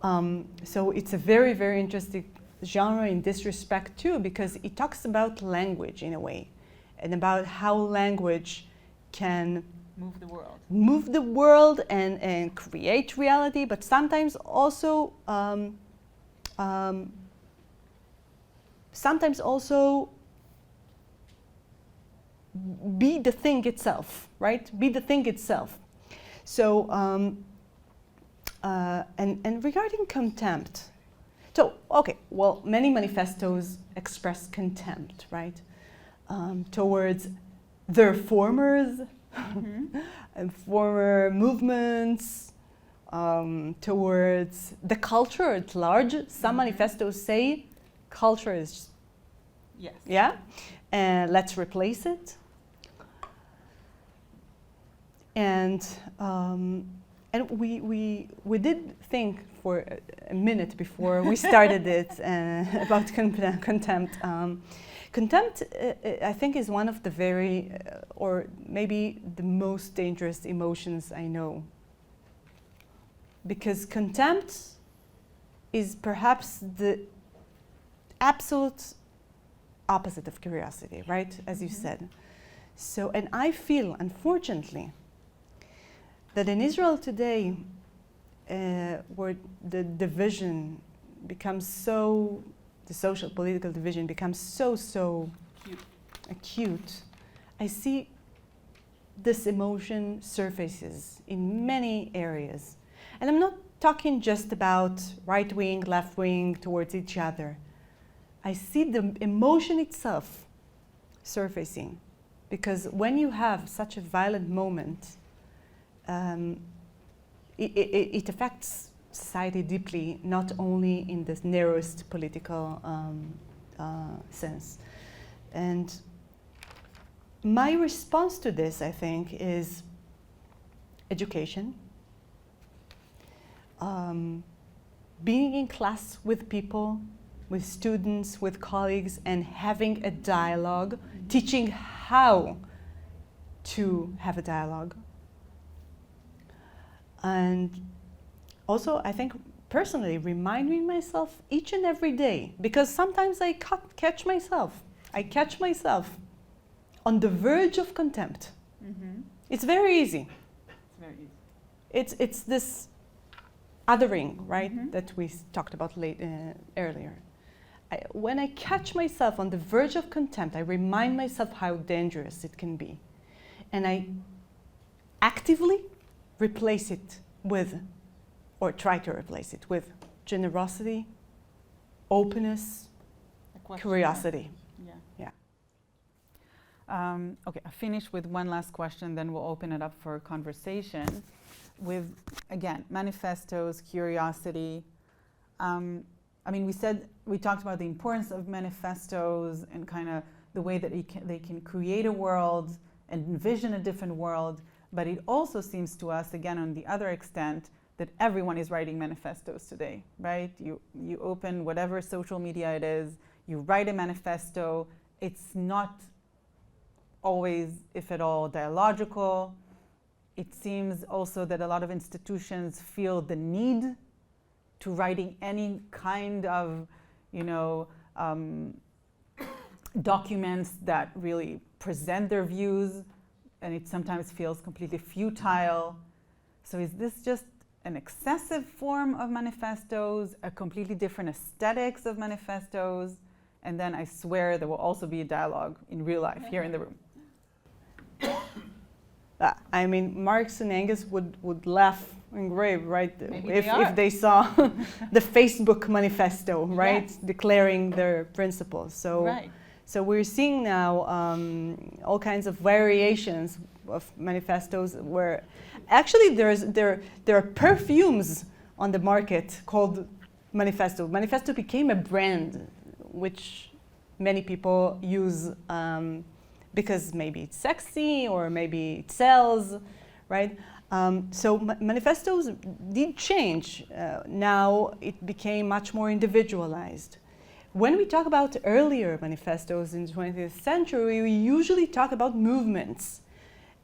[SPEAKER 3] So it's a very interesting genre in this respect too, because it talks about language in a way, and about how language can move the world and create reality, but sometimes also be the thing itself, right? Be the thing itself. So and regarding contempt, So, okay, well, many manifestos express contempt, right, towards their formers, and former movements, towards the culture at large. Some manifestos say culture is,
[SPEAKER 2] Yes.
[SPEAKER 3] yeah, and let's replace it. And we did think for a minute before we started it about contempt. Contempt, I think, is one of the very, or maybe the most dangerous emotions I know. Because contempt is perhaps the absolute opposite of curiosity, right? As you said. So, and I feel, unfortunately, that in Israel today, where the division becomes so, the social political division becomes so acute, I see this emotion surfaces in many areas. And I'm not talking just about right wing, left wing towards each other. I see the emotion itself surfacing, because when you have such a violent moment, it affects society deeply, not only in the narrowest political sense. And my response to this, I think, is education. Being in class with people, with students, with colleagues, and having a dialogue, teaching how to have a dialogue. And also, I think, personally, reminding myself each and every day, because sometimes I catch myself on the verge of contempt. It's very easy.
[SPEAKER 2] It's very easy.
[SPEAKER 3] It's this othering, right, that we talked about earlier. When I catch myself on the verge of contempt, I remind myself how dangerous it can be. And I actively replace it with, or try to replace it with, generosity, openness, curiosity.
[SPEAKER 2] Yeah. Okay, I'll finish with one last question, then we'll open it up for conversation. With, again, manifestos, curiosity. I mean, we talked about the importance of manifestos and kind of the way that they can create a world and envision a different world. But it also seems to us, again, on the other extent, that everyone is writing manifestos today, right? You open whatever social media it is, you write a manifesto. It's not always, if at all, dialogical. It seems also that a lot of institutions feel the need to writing any kind of, documents that really present their views, and it sometimes feels completely futile. So is this just an excessive form of manifestos, a completely different aesthetics of manifestos? And then I swear there will also be a dialogue in real life here in the room.
[SPEAKER 3] I mean, Marx and Engels would laugh in grave, right? If they saw the Facebook manifesto, right? Yes. Declaring their principles. So we're seeing now all kinds of variations of manifestos where actually there are perfumes on the market called manifesto. Manifesto became a brand which many people use because maybe it's sexy or maybe it sells, right? So manifestos did change. Now it became much more individualized. When we talk about earlier manifestos in the 20th century, we usually talk about movements.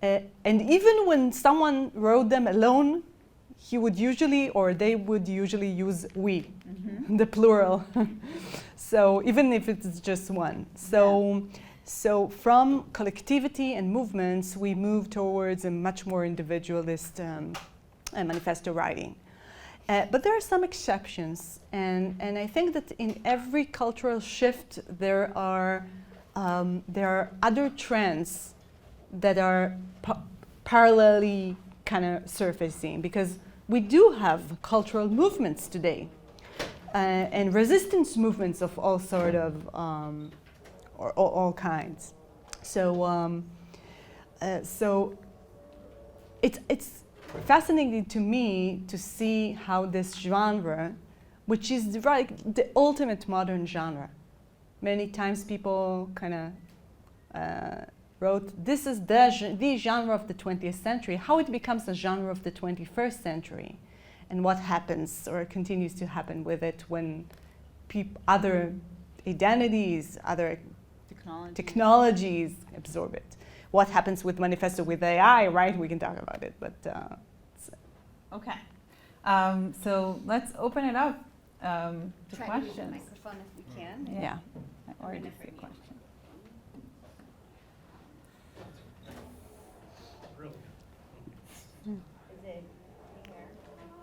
[SPEAKER 3] And even when someone wrote them alone, he would usually, or they would usually use we, the plural. So even if it's just one. So from collectivity and movements, we move towards a much more individualist manifesto writing. But there are some exceptions, and I think that in every cultural shift there are other trends that are parallelly kind of surfacing, because we do have cultural movements today. and resistance movements of all sort of, or all kinds. So, so it's fascinating to me to see how this genre, which is the ultimate modern genre. Many times people kind of wrote, this is the genre of the 20th century, how it becomes a genre of the 21st century, and what happens or continues to happen with it when other identities, other technologies absorb it. What happens with Manifesto with AI, right? We can talk about it, but...
[SPEAKER 2] Okay. So let's open it up to
[SPEAKER 1] Try
[SPEAKER 2] questions.
[SPEAKER 1] to use the microphone if we can.
[SPEAKER 3] Yeah.
[SPEAKER 2] I already see a question.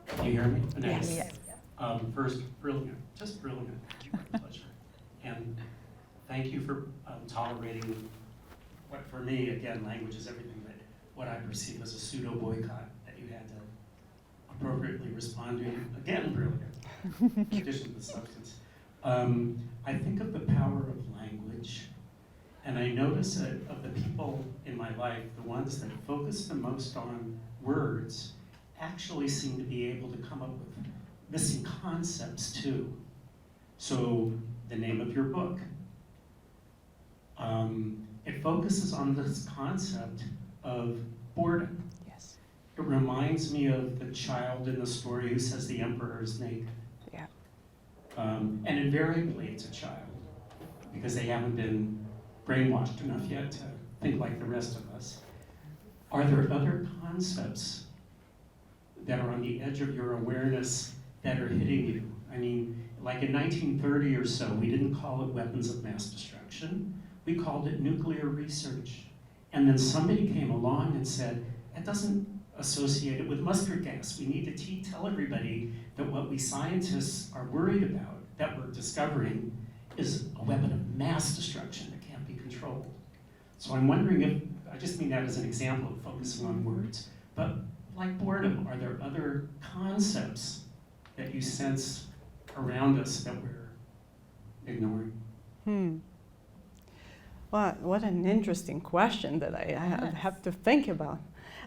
[SPEAKER 4] Can you hear me?
[SPEAKER 3] Yes.
[SPEAKER 2] Yes.
[SPEAKER 4] First, brilliant, just brilliant. My pleasure. And thank you for tolerating what, for me, again, language is everything, but what I perceive as a pseudo boycott that you had to appropriately respond to. Again, brilliant, in addition to the substance. I think of the power of language, and I notice that of the people in my life, the ones that focus the most on words actually seem to be able to come up with missing concepts too. So the name of your book, it focuses on this concept of boredom.
[SPEAKER 3] Yes.
[SPEAKER 4] It reminds me of the child in the story who says the emperor is naked.
[SPEAKER 3] Yeah.
[SPEAKER 4] And invariably it's a child because they haven't been brainwashed enough yet to think like the rest of us. Are there other concepts that are on the edge of your awareness that are hitting you? I mean, like in 1930 or so, we didn't call it weapons of mass destruction. We called it nuclear research. And then somebody came along and said, that doesn't associate it with mustard gas. We need to tell everybody that what we scientists are worried about, that we're discovering, is a weapon of mass destruction that can't be controlled. So I'm wondering if, I just mean that as an example of focusing on words, but like boredom, are there other concepts that you sense around us that we're ignoring?
[SPEAKER 3] Well, what an interesting question that I have to think about.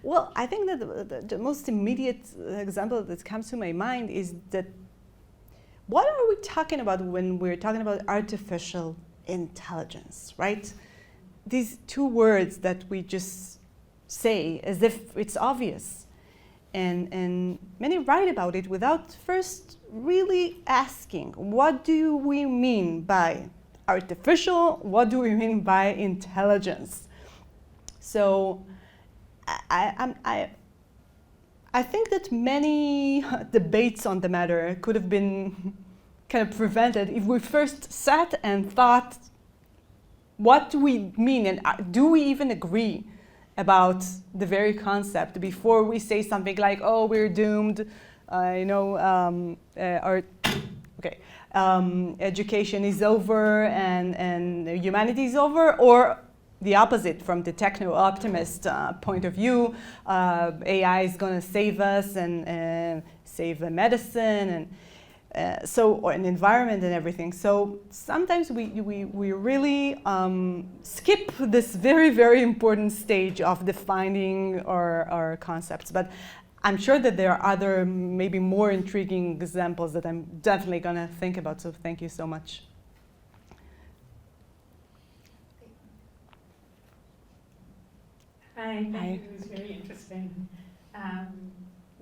[SPEAKER 3] Well, I think that the most immediate example that comes to my mind is that what are we talking about when we're talking about artificial intelligence, right? These two words that we just say as if it's obvious. And many write about it without first really asking, what do we mean by artificial? What do we mean by intelligence? So I think that many debates on the matter could have been kind of prevented if we first sat and thought, what do we mean, and do we even agree about the very concept before we say something like, oh, we're doomed, education is over and humanity is over, or the opposite from the techno-optimist point of view, AI is going to save us and save the medicine and or an environment and everything. So sometimes we really skip this very, very important stage of defining our concepts. But I'm sure that there are other, maybe more intriguing examples that I'm definitely going to think about. So thank you so much.
[SPEAKER 5] Hi, thank you. It was very interesting.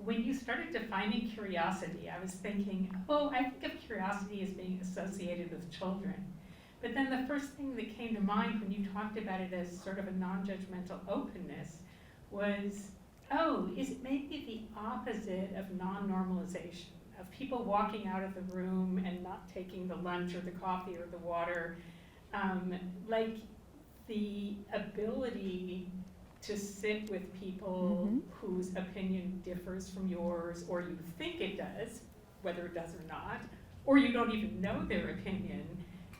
[SPEAKER 5] When you started defining curiosity, I was thinking, oh, I think of curiosity as being associated with children. But then the first thing that came to mind when you talked about it as sort of a non-judgmental openness was, oh, is it maybe the opposite of non-normalization, of people walking out of the room and not taking the lunch or the coffee or the water, like the ability to sit with people whose opinion differs from yours, or you think it does, whether it does or not, or you don't even know their opinion,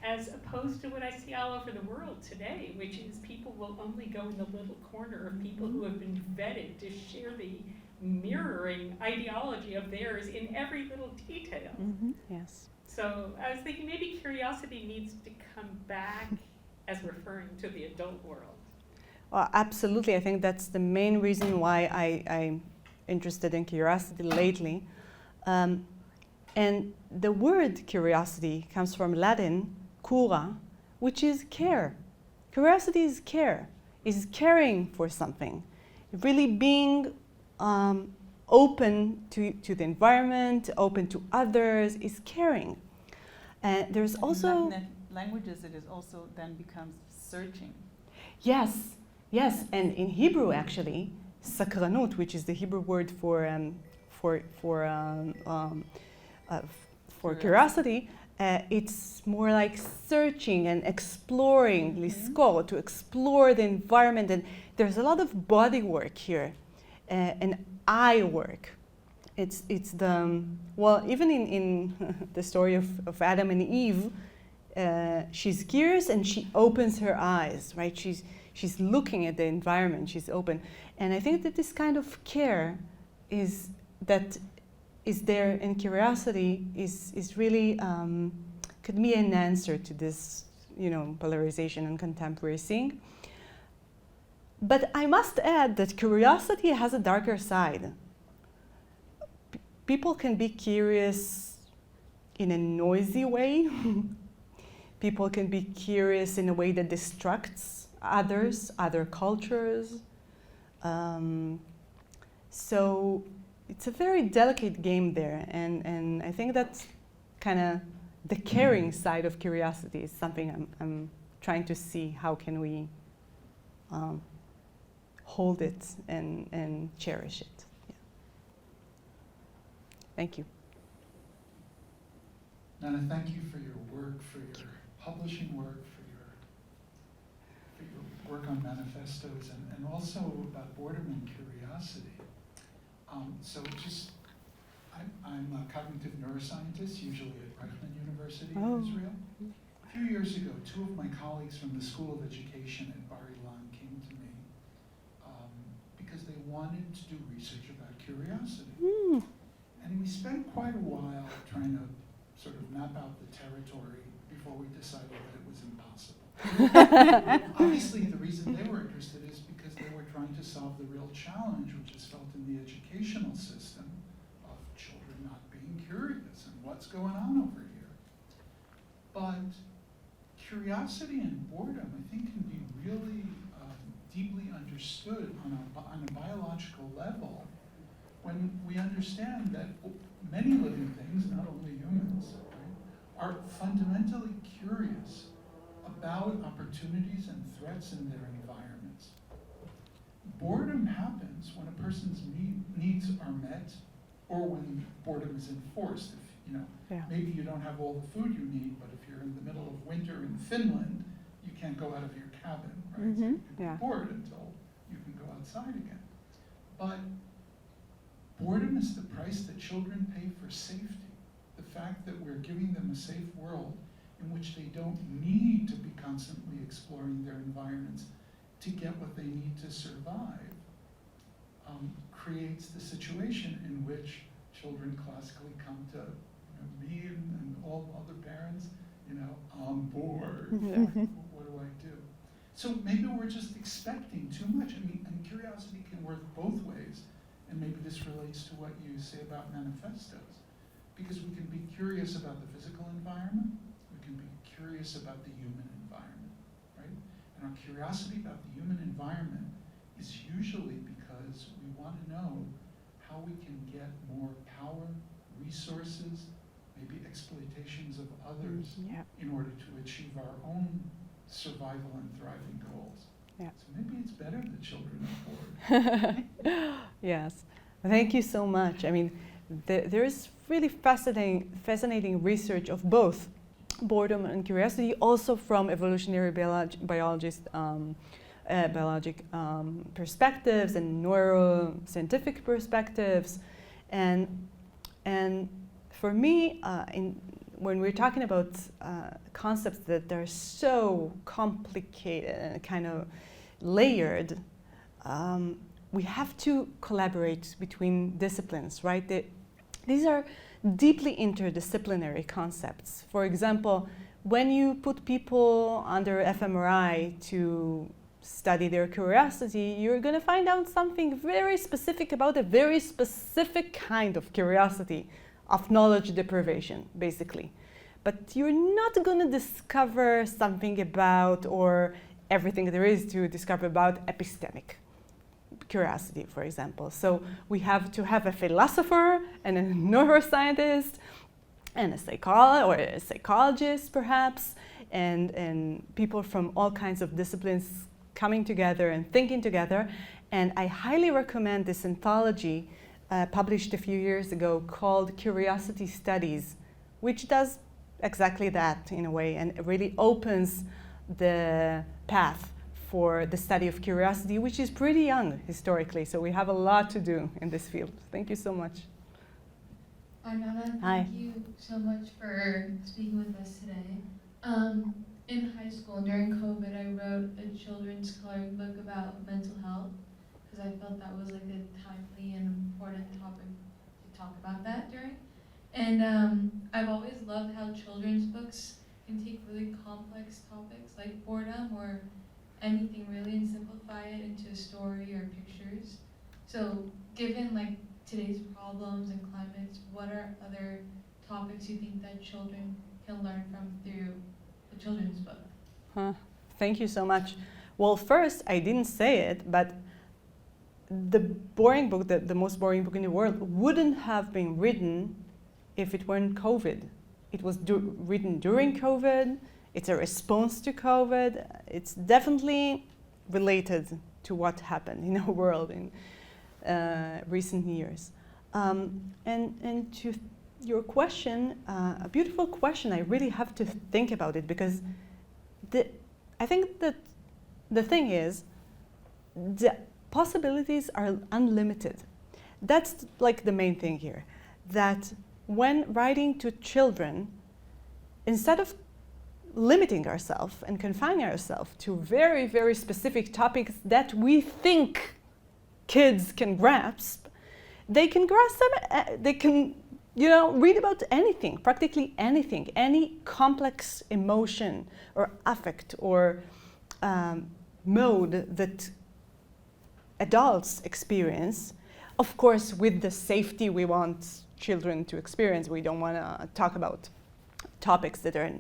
[SPEAKER 5] as opposed to what I see all over the world today, which is people will only go in the little corner of people who have been vetted to share the mirroring ideology of theirs in every little detail.
[SPEAKER 3] Yes.
[SPEAKER 5] So I was thinking maybe curiosity needs to come back as referring to the adult world.
[SPEAKER 3] Well, absolutely. I think that's the main reason why I'm interested in curiosity lately. And the word curiosity comes from Latin, cura, which is care. Curiosity is care, is caring for something, really being open to the environment, open to others, is caring. And there's also...
[SPEAKER 2] In languages, it is also then becomes searching.
[SPEAKER 3] Yes, yes, and in Hebrew actually, sakranut, which is the Hebrew word for curiosity, it's more like searching and exploring, liskor, to explore the environment, and there's a lot of body work here, and eye work. It's the, well, even in the story of Adam and Eve, she's curious and she opens her eyes, right? She's looking at the environment, she's open. And I think that this kind of care is there, and curiosity is really, could be an answer to this, polarization and contemporary seeing. But I must add that curiosity has a darker side. People can be curious in a noisy way. People can be curious in a way that distracts others, other cultures. So it's a very delicate game there, and I think that's kind of the caring side of curiosity is something I'm trying to see how can we hold it and cherish it. Yeah. Thank you.
[SPEAKER 6] Nana, thank you for your work, for your publishing work, for your work on manifestos, and also about boredom and curiosity. I'm a cognitive neuroscientist, usually at Berkeley University in Israel. A few years ago, two of my colleagues from the School of Education at Ariel came to me because they wanted to do research about curiosity. And we spent quite a while trying to sort of map out the territory before we decided that it was impossible. Obviously, the reason they were interested is because they were trying to solve the real challenge, which is felt in the educational system of children not being curious and what's going on over here. But curiosity and boredom, I think, can be really deeply understood on a biological level when we understand that many living things, not only humans, right, are fundamentally curious about opportunities and threats in their environments. Boredom happens when a person's needs are met, or when boredom is enforced. If maybe you don't have all the food you need, but if you're in the middle of winter in Finland, you can't go out of your cabin, right? So you can be bored until you can go outside again. But boredom is the price that children pay for safety. The fact that we're giving them a safe world in which they don't need to be constantly exploring their environments to get what they need to survive, creates the situation in which children classically come to me and all other parents, I'm bored. What do I do? So maybe we're just expecting too much. And curiosity can work both ways. And maybe this relates to what you say about manifestos. Because we can be curious about the physical environment, we can be curious about the human environment, right? And our curiosity about the human environment is usually because we want to know how we can get more power, resources, maybe exploitations of others in order to achieve our own survival and thriving goals.
[SPEAKER 3] Yeah.
[SPEAKER 6] So maybe it's better that children are bored.
[SPEAKER 3] Yes, thank you so much. There is really fascinating research of both boredom and curiosity, also from evolutionary biologic perspectives and neuroscientific perspectives, and for me, when we're talking about concepts that are so complicated and kind of layered, we have to collaborate between disciplines, right? These are deeply interdisciplinary concepts. For example, when you put people under fMRI to study their curiosity, you're going to find out something very specific about a very specific kind of curiosity, of knowledge deprivation, basically. But you're not going to discover something about, or everything there is to discover about, epistemic curiosity, for example. So we have to have a philosopher and a neuroscientist and a psychologist, perhaps, and people from all kinds of disciplines coming together and thinking together. And I highly recommend this anthology published a few years ago called Curiosity Studies, which does exactly that in a way, and it really opens the path for the study of curiosity, which is pretty young historically. So we have a lot to do in this field. Thank you so much.
[SPEAKER 7] Hi, Nana.
[SPEAKER 3] Hi.
[SPEAKER 7] Thank you so much for speaking with us today. In high school, during COVID, I wrote a children's coloring book about mental health because I felt that was like a timely and important topic to talk about that during. And I've always loved how children's books can take really complex topics like boredom or anything really and simplify it into a story or pictures. So given like today's problems and climates, what are other topics you think that children can learn from through a children's book?
[SPEAKER 3] Thank you so much. Well, first, I didn't say it, but the boring book, the most boring book in the world, wouldn't have been written if it weren't COVID. It was written during COVID. It's a response to COVID. It's definitely related to what happened in our world in recent years. And to your question, a beautiful question. I really have to think about it because I think that the thing is, the possibilities are unlimited. That's like the main thing here. That when writing to children, instead of limiting ourselves and confining ourselves to very, very specific topics that we think kids can grasp, they can grasp them, they can, read about anything, practically anything, any complex emotion or affect or mode that adults experience, of course, with the safety we want children to experience. We don't want to talk about topics that are,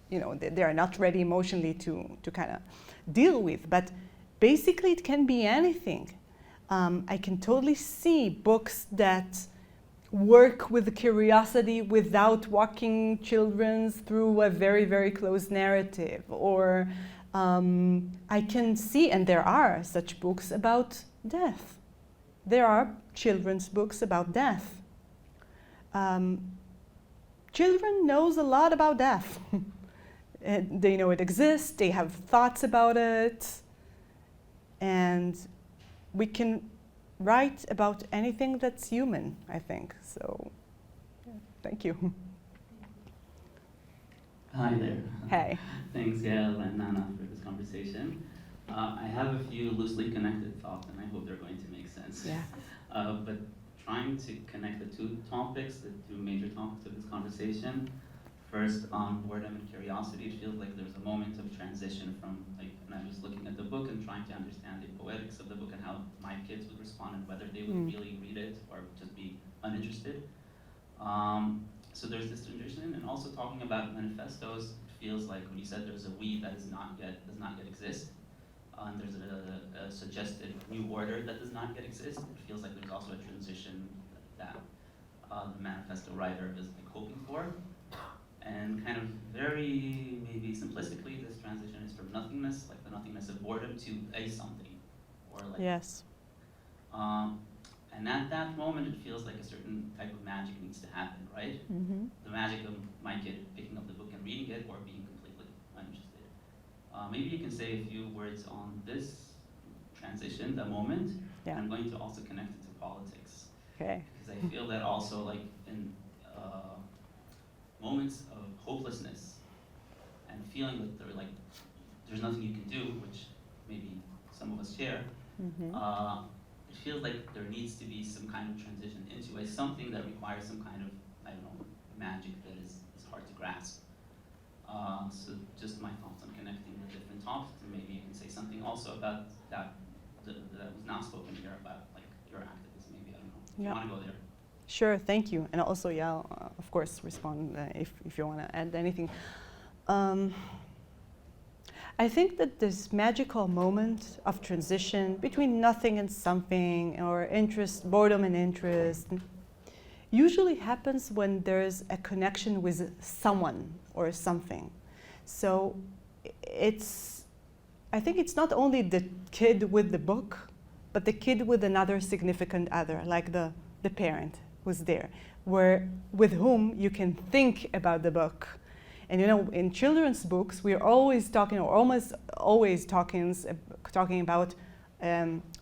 [SPEAKER 3] they are not ready emotionally to kind of deal with. But basically, it can be anything. I can totally see books that work with curiosity without walking children through a very, very close narrative. Or I can see, and there are such books about death. There are children's books about death. Children knows a lot about death. They know it exists, they have thoughts about it, and we can write about anything that's human, I think. So, yeah, thank you.
[SPEAKER 8] Hi there.
[SPEAKER 3] Hey.
[SPEAKER 8] Thanks, Yael and Nana, for this conversation. I have a few loosely connected thoughts, and I hope they're going to make sense.
[SPEAKER 3] Yeah.
[SPEAKER 8] But trying to connect the two topics, the two major topics of this conversation. First, on boredom and curiosity, it feels like there's a moment of transition from, and I was looking at the book and trying to understand the poetics of the book and how my kids would respond and whether they would really read it or just be uninterested. So there's this transition, and also talking about manifestos, it feels like when you said there's a we that does not yet exist, and there's a suggested new order that does not yet exist, it feels like there's also a transition that the manifesto writer is hoping for. And kind of very, maybe simplistically, this transition is from nothingness, like the nothingness of boredom, to a something. Or like,
[SPEAKER 3] Yes.
[SPEAKER 8] And at that moment, it feels like a certain type of magic needs to happen, right?
[SPEAKER 3] Mm-hmm.
[SPEAKER 8] The magic of my kid picking up the book and reading it, or being completely uninterested. Maybe you can say a few words on this transition, the moment.
[SPEAKER 3] Yeah.
[SPEAKER 8] And I'm going to also connect it to politics.
[SPEAKER 3] Okay.
[SPEAKER 8] Because I feel that also, like, in moments of hopelessness and feeling that there's nothing you can do, which maybe some of us share, It feels like there needs to be some kind of transition into it, something that requires some kind of, I don't know, magic that is hard to grasp. So just my thoughts on connecting the different topics, and maybe you can say something also about that was not spoken here about, like your activism. Maybe, I don't know. If you want to go there.
[SPEAKER 3] Sure, thank you. And also, Yael, of course, respond if you want to add anything. I think that this magical moment of transition between nothing and something, or interest, boredom and interest, usually happens when there's a connection with someone or something. So I think it's not only the kid with the book, but the kid with another significant other, like the parent who's there, with whom you can think about the book. And you know, in children's books, we're always talking, or almost always talking about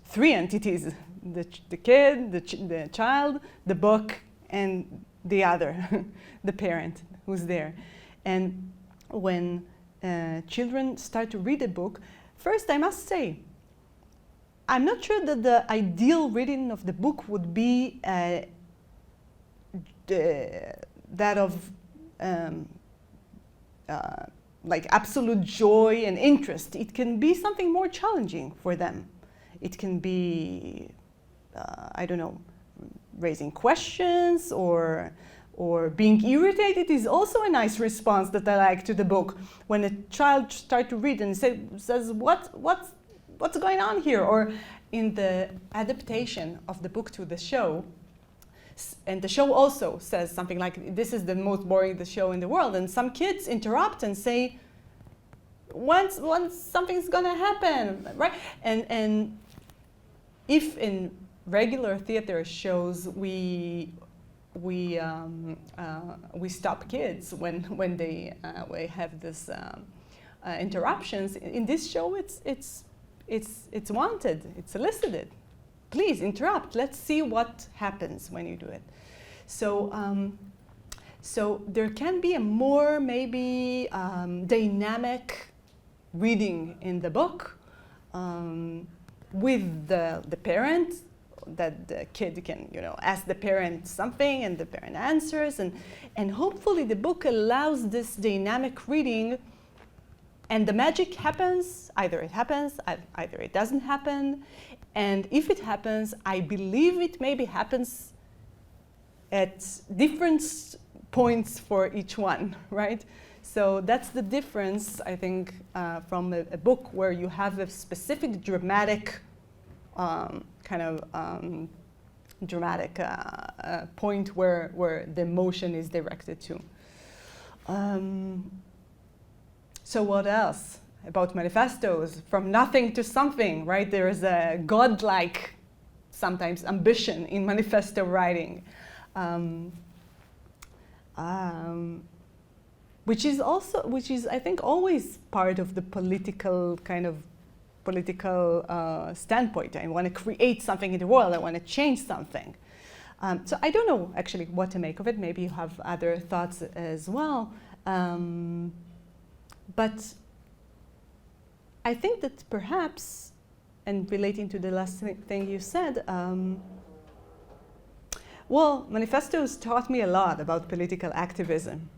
[SPEAKER 3] three entities: the kid, the child, the book, and the other, the parent who's there. And when children start to read a book, first I must say, I'm not sure that the ideal reading of the book would be that of like absolute joy and interest. It can be something more challenging for them. It can be, I don't know, raising questions or being irritated is also a nice response that I like to the book. When a child starts to read and says, what's going on here? Or in the adaptation of the book to the show, and the show also says something like, this is the most boring show in the world. And some kids interrupt and say, once something's gonna happen, right? And if in regular theater shows we stop kids when they have this interruptions, in this show it's wanted, it's solicited. Please interrupt. Let's see what happens when you do it. So, so there can be a more maybe dynamic reading in the book with the parent, that the kid can, you know, ask the parent something and the parent answers, and hopefully the book allows this dynamic reading, and the magic happens. Either it happens, either it doesn't happen. And if it happens, I believe it maybe happens at different points for each one, right? So that's the difference, I think, from a book where you have a specific dramatic dramatic point where the emotion is directed to. So what else about manifestos? From nothing to something, right? There is a godlike, sometimes, ambition in manifesto writing, which is I think always part of the political standpoint. I want to create something in the world. I want to change something. So I don't know actually what to make of it. Maybe you have other thoughts as well. But I think that perhaps, and relating to the last thing you said, well, manifestos taught me a lot about political activism.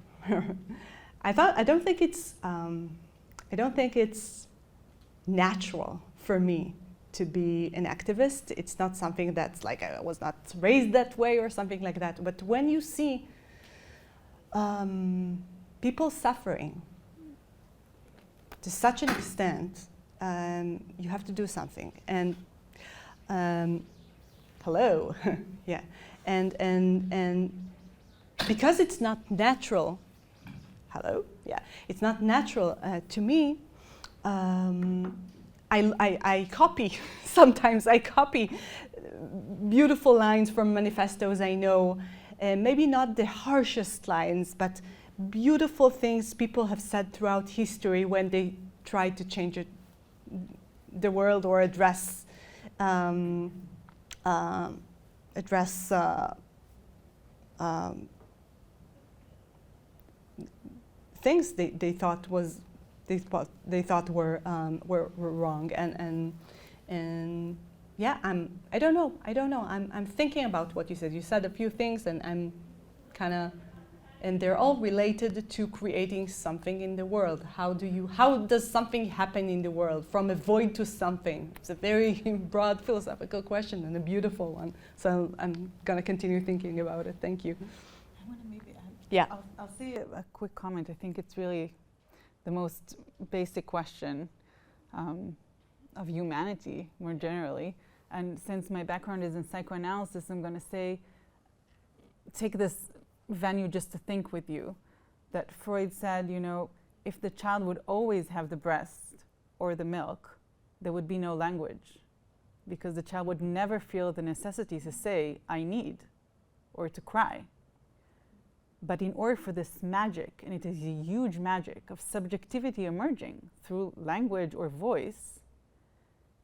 [SPEAKER 3] I don't think it's natural for me to be an activist. It's not something that's like I was not raised that way or something like that. But when you see people suffering to such an extent, you have to do something. And hello, yeah, and because it's not natural. Hello, yeah, it's not natural to me. I copy. Sometimes I copy beautiful lines from manifestos I know, maybe not the harshest lines, but beautiful things people have said throughout history when they try to change the world or address things they thought were wrong, And yeah, I don't know. I'm thinking about what you said. You said a few things, and I'm kind of, and they're all related to creating something in the world. How does something happen in the world from a void to something? It's a very broad philosophical question and a beautiful one. So I'm gonna continue thinking about it. Thank you.
[SPEAKER 2] I want to maybe add.
[SPEAKER 3] Yeah.
[SPEAKER 2] I'll say a quick comment. I think it's really the most basic question of humanity more generally. And since my background is in psychoanalysis, I'm going to say, take this venue just to think with you, that Freud said, you know, if the child would always have the breast or the milk, there would be no language, because the child would never feel the necessity to say, I need, or to cry. But in order for this magic, and it is a huge magic, of subjectivity emerging through language or voice,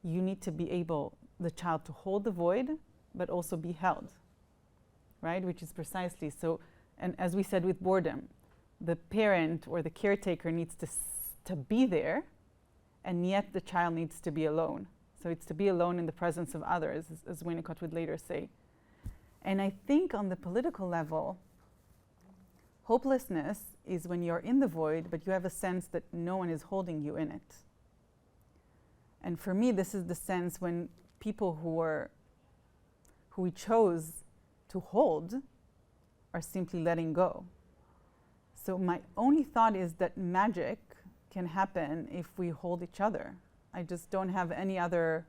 [SPEAKER 2] you need to be able, the child, to hold the void, but also be held, right? Which is precisely so. And as we said with boredom, the parent or the caretaker needs to be there, and yet the child needs to be alone. So it's to be alone in the presence of others, as Winnicott would later say. And I think on the political level, hopelessness is when you're in the void, but you have a sense that no one is holding you in it. And for me, this is the sense when people who we chose to hold are simply letting go. So my only thought is that magic can happen if we hold each other. I just don't have any other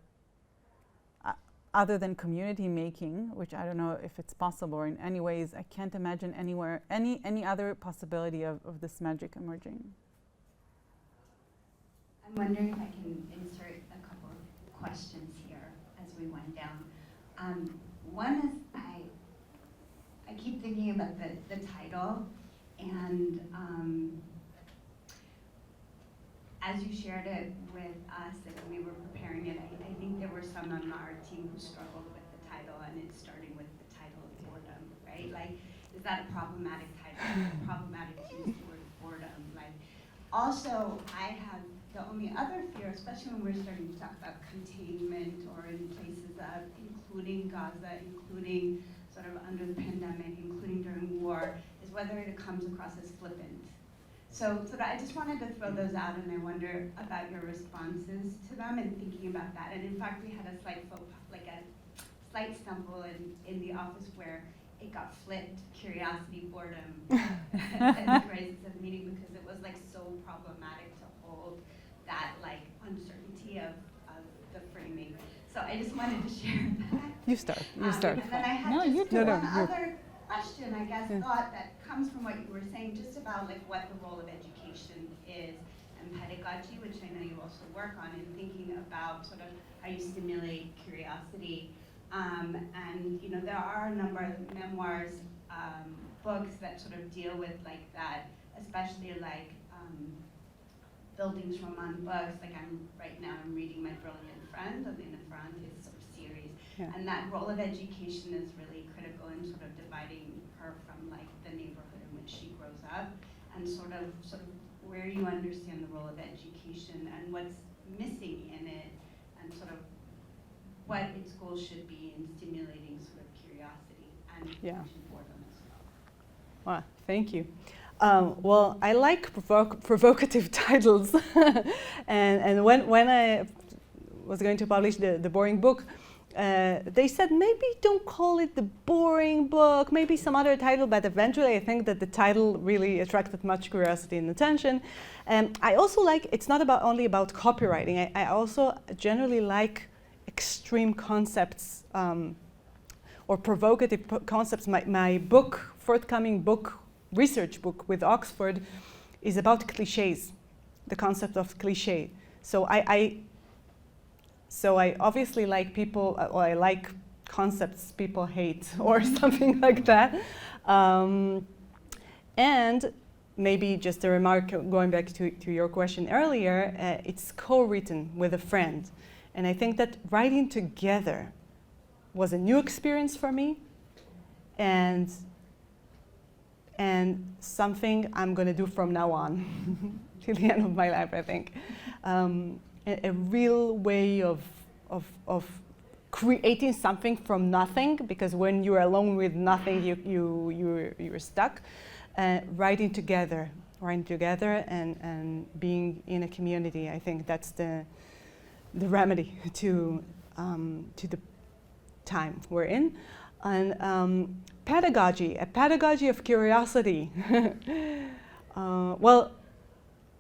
[SPEAKER 2] than community making, which I don't know if it's possible, or in any ways, I can't imagine anywhere, any other possibility of this magic emerging.
[SPEAKER 1] I'm wondering if I can insert a couple of questions here as we went down. One is I keep thinking about the title, and as you shared it with us and we were preparing it, I think there were some on our team who struggled with the title, and it's starting with the title of boredom, right? Like, is that a problematic title? Is it problematic to use the word boredom? Like, also, I have the only other fear, especially when we're starting to talk about containment or in places of, including Gaza, including sort of under the pandemic, including during war, is whether it comes across as flippant. So I just wanted to throw those out, and I wonder about your responses to them and thinking about that. And in fact, we had a slight stumble in the office where it got flipped, curiosity, boredom, at the crisis of meeting, because it was like so problematic to hold that like uncertainty of the framing. So I just wanted to share that.
[SPEAKER 3] You start.
[SPEAKER 1] And then I had one other question, I guess, thought that comes from what you were saying, just about like what the role of education is and pedagogy, which I know you also work on, in thinking about sort of how you stimulate curiosity. And you know, there are a number of memoirs, books that sort of deal with like that, especially like buildings from on books. Like right now I'm reading My Brilliant Friend of Nina Front, his sort of series.
[SPEAKER 3] Yeah. And
[SPEAKER 1] that role of education is really critical in sort of dividing her from like the neighborhood in which she grows up, and sort of where you understand the role of education and what's missing in it, and sort of what its goal should be in stimulating sort of curiosity and boredom as well.
[SPEAKER 3] Wow, thank you. Well, I like provocative titles, and when I was going to publish the boring book, they said maybe don't call it the boring book, maybe some other title, but eventually I think that the title really attracted much curiosity and attention. I also like, it's not only about copywriting, I also generally like extreme concepts or provocative concepts. My book, forthcoming book, research book with Oxford, is about cliches, the concept of cliche. So I obviously like people, or I like concepts people hate, or something like that. And maybe just a remark, going back to your question earlier, it's co-written with a friend. And I think that writing together was a new experience for me, and something I'm going to do from now on, till the end of my life, I think. A real way of of creating something from nothing, because when you're alone with nothing, you're stuck. Writing together and being in a community. I think that's the remedy to the time we're in. And pedagogy, a pedagogy of curiosity. Well,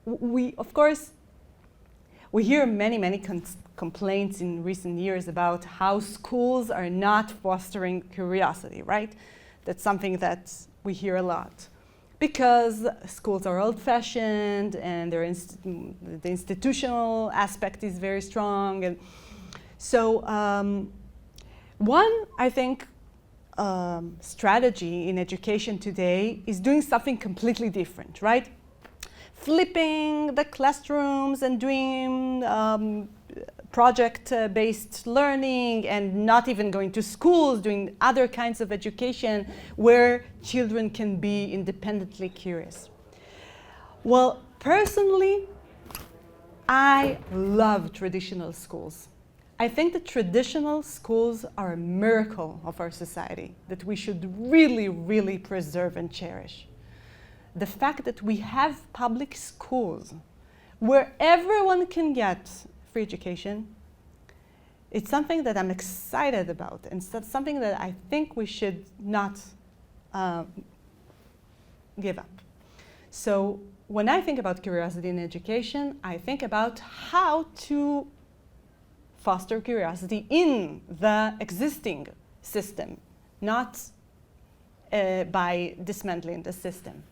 [SPEAKER 3] we hear many complaints in recent years about how schools are not fostering curiosity, right? That's something that we hear a lot. Because schools are old-fashioned and the institutional aspect is very strong. And so one, I think, strategy in education today is doing something completely different, right? Flipping the classrooms and doing project-based learning and not even going to schools, doing other kinds of education where children can be independently curious. Well, personally, I love traditional schools. I think that traditional schools are a miracle of our society that we should really preserve and cherish. The fact that we have public schools where everyone can get free education, it's something that I'm excited about, and something that I think we should not give up. So when I think about curiosity in education, I think about how to foster curiosity in the existing system, not by dismantling the system.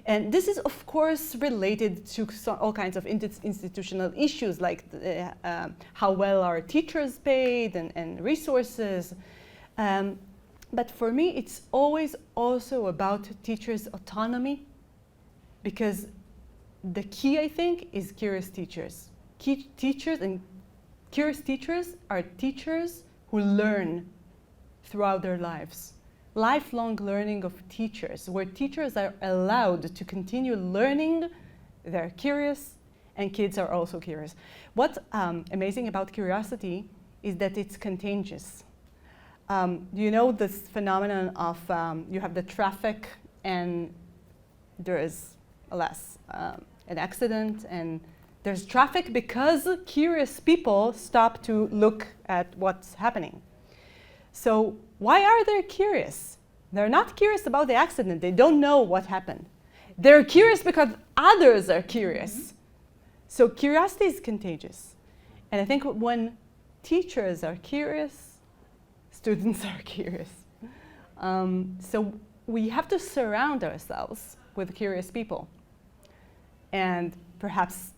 [SPEAKER 3] And this is, of course, related to all kinds of institutional issues, like how well are teachers paid and resources. But for me, it's always also about teachers' autonomy, because the key, I think, is curious teachers. Curious teachers are teachers who learn throughout their lives. Lifelong learning of teachers, where teachers are allowed to continue learning, they're curious, and kids are also curious. What's amazing about curiosity is that it's contagious. You know this phenomenon of you have the traffic and there is, alas, an accident, and there's traffic because curious people stop to look at what's happening. So why are they curious? They're not curious about the accident. They don't know what happened. They're curious because others are curious. So curiosity is contagious. And I think when teachers are curious, students are curious. So we have to surround ourselves with curious people. And perhaps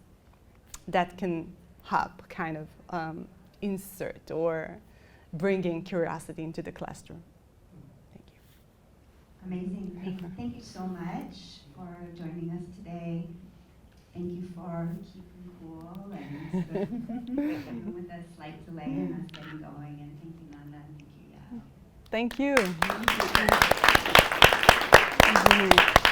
[SPEAKER 3] that can help kind of insert or bringing curiosity into the classroom. Thank you.
[SPEAKER 1] Amazing. Thank you so much for joining us today. Thank you for keeping cool and with a slight delay in us getting going. And thank you, Nanda, and thank you, Yael.
[SPEAKER 3] Thank you.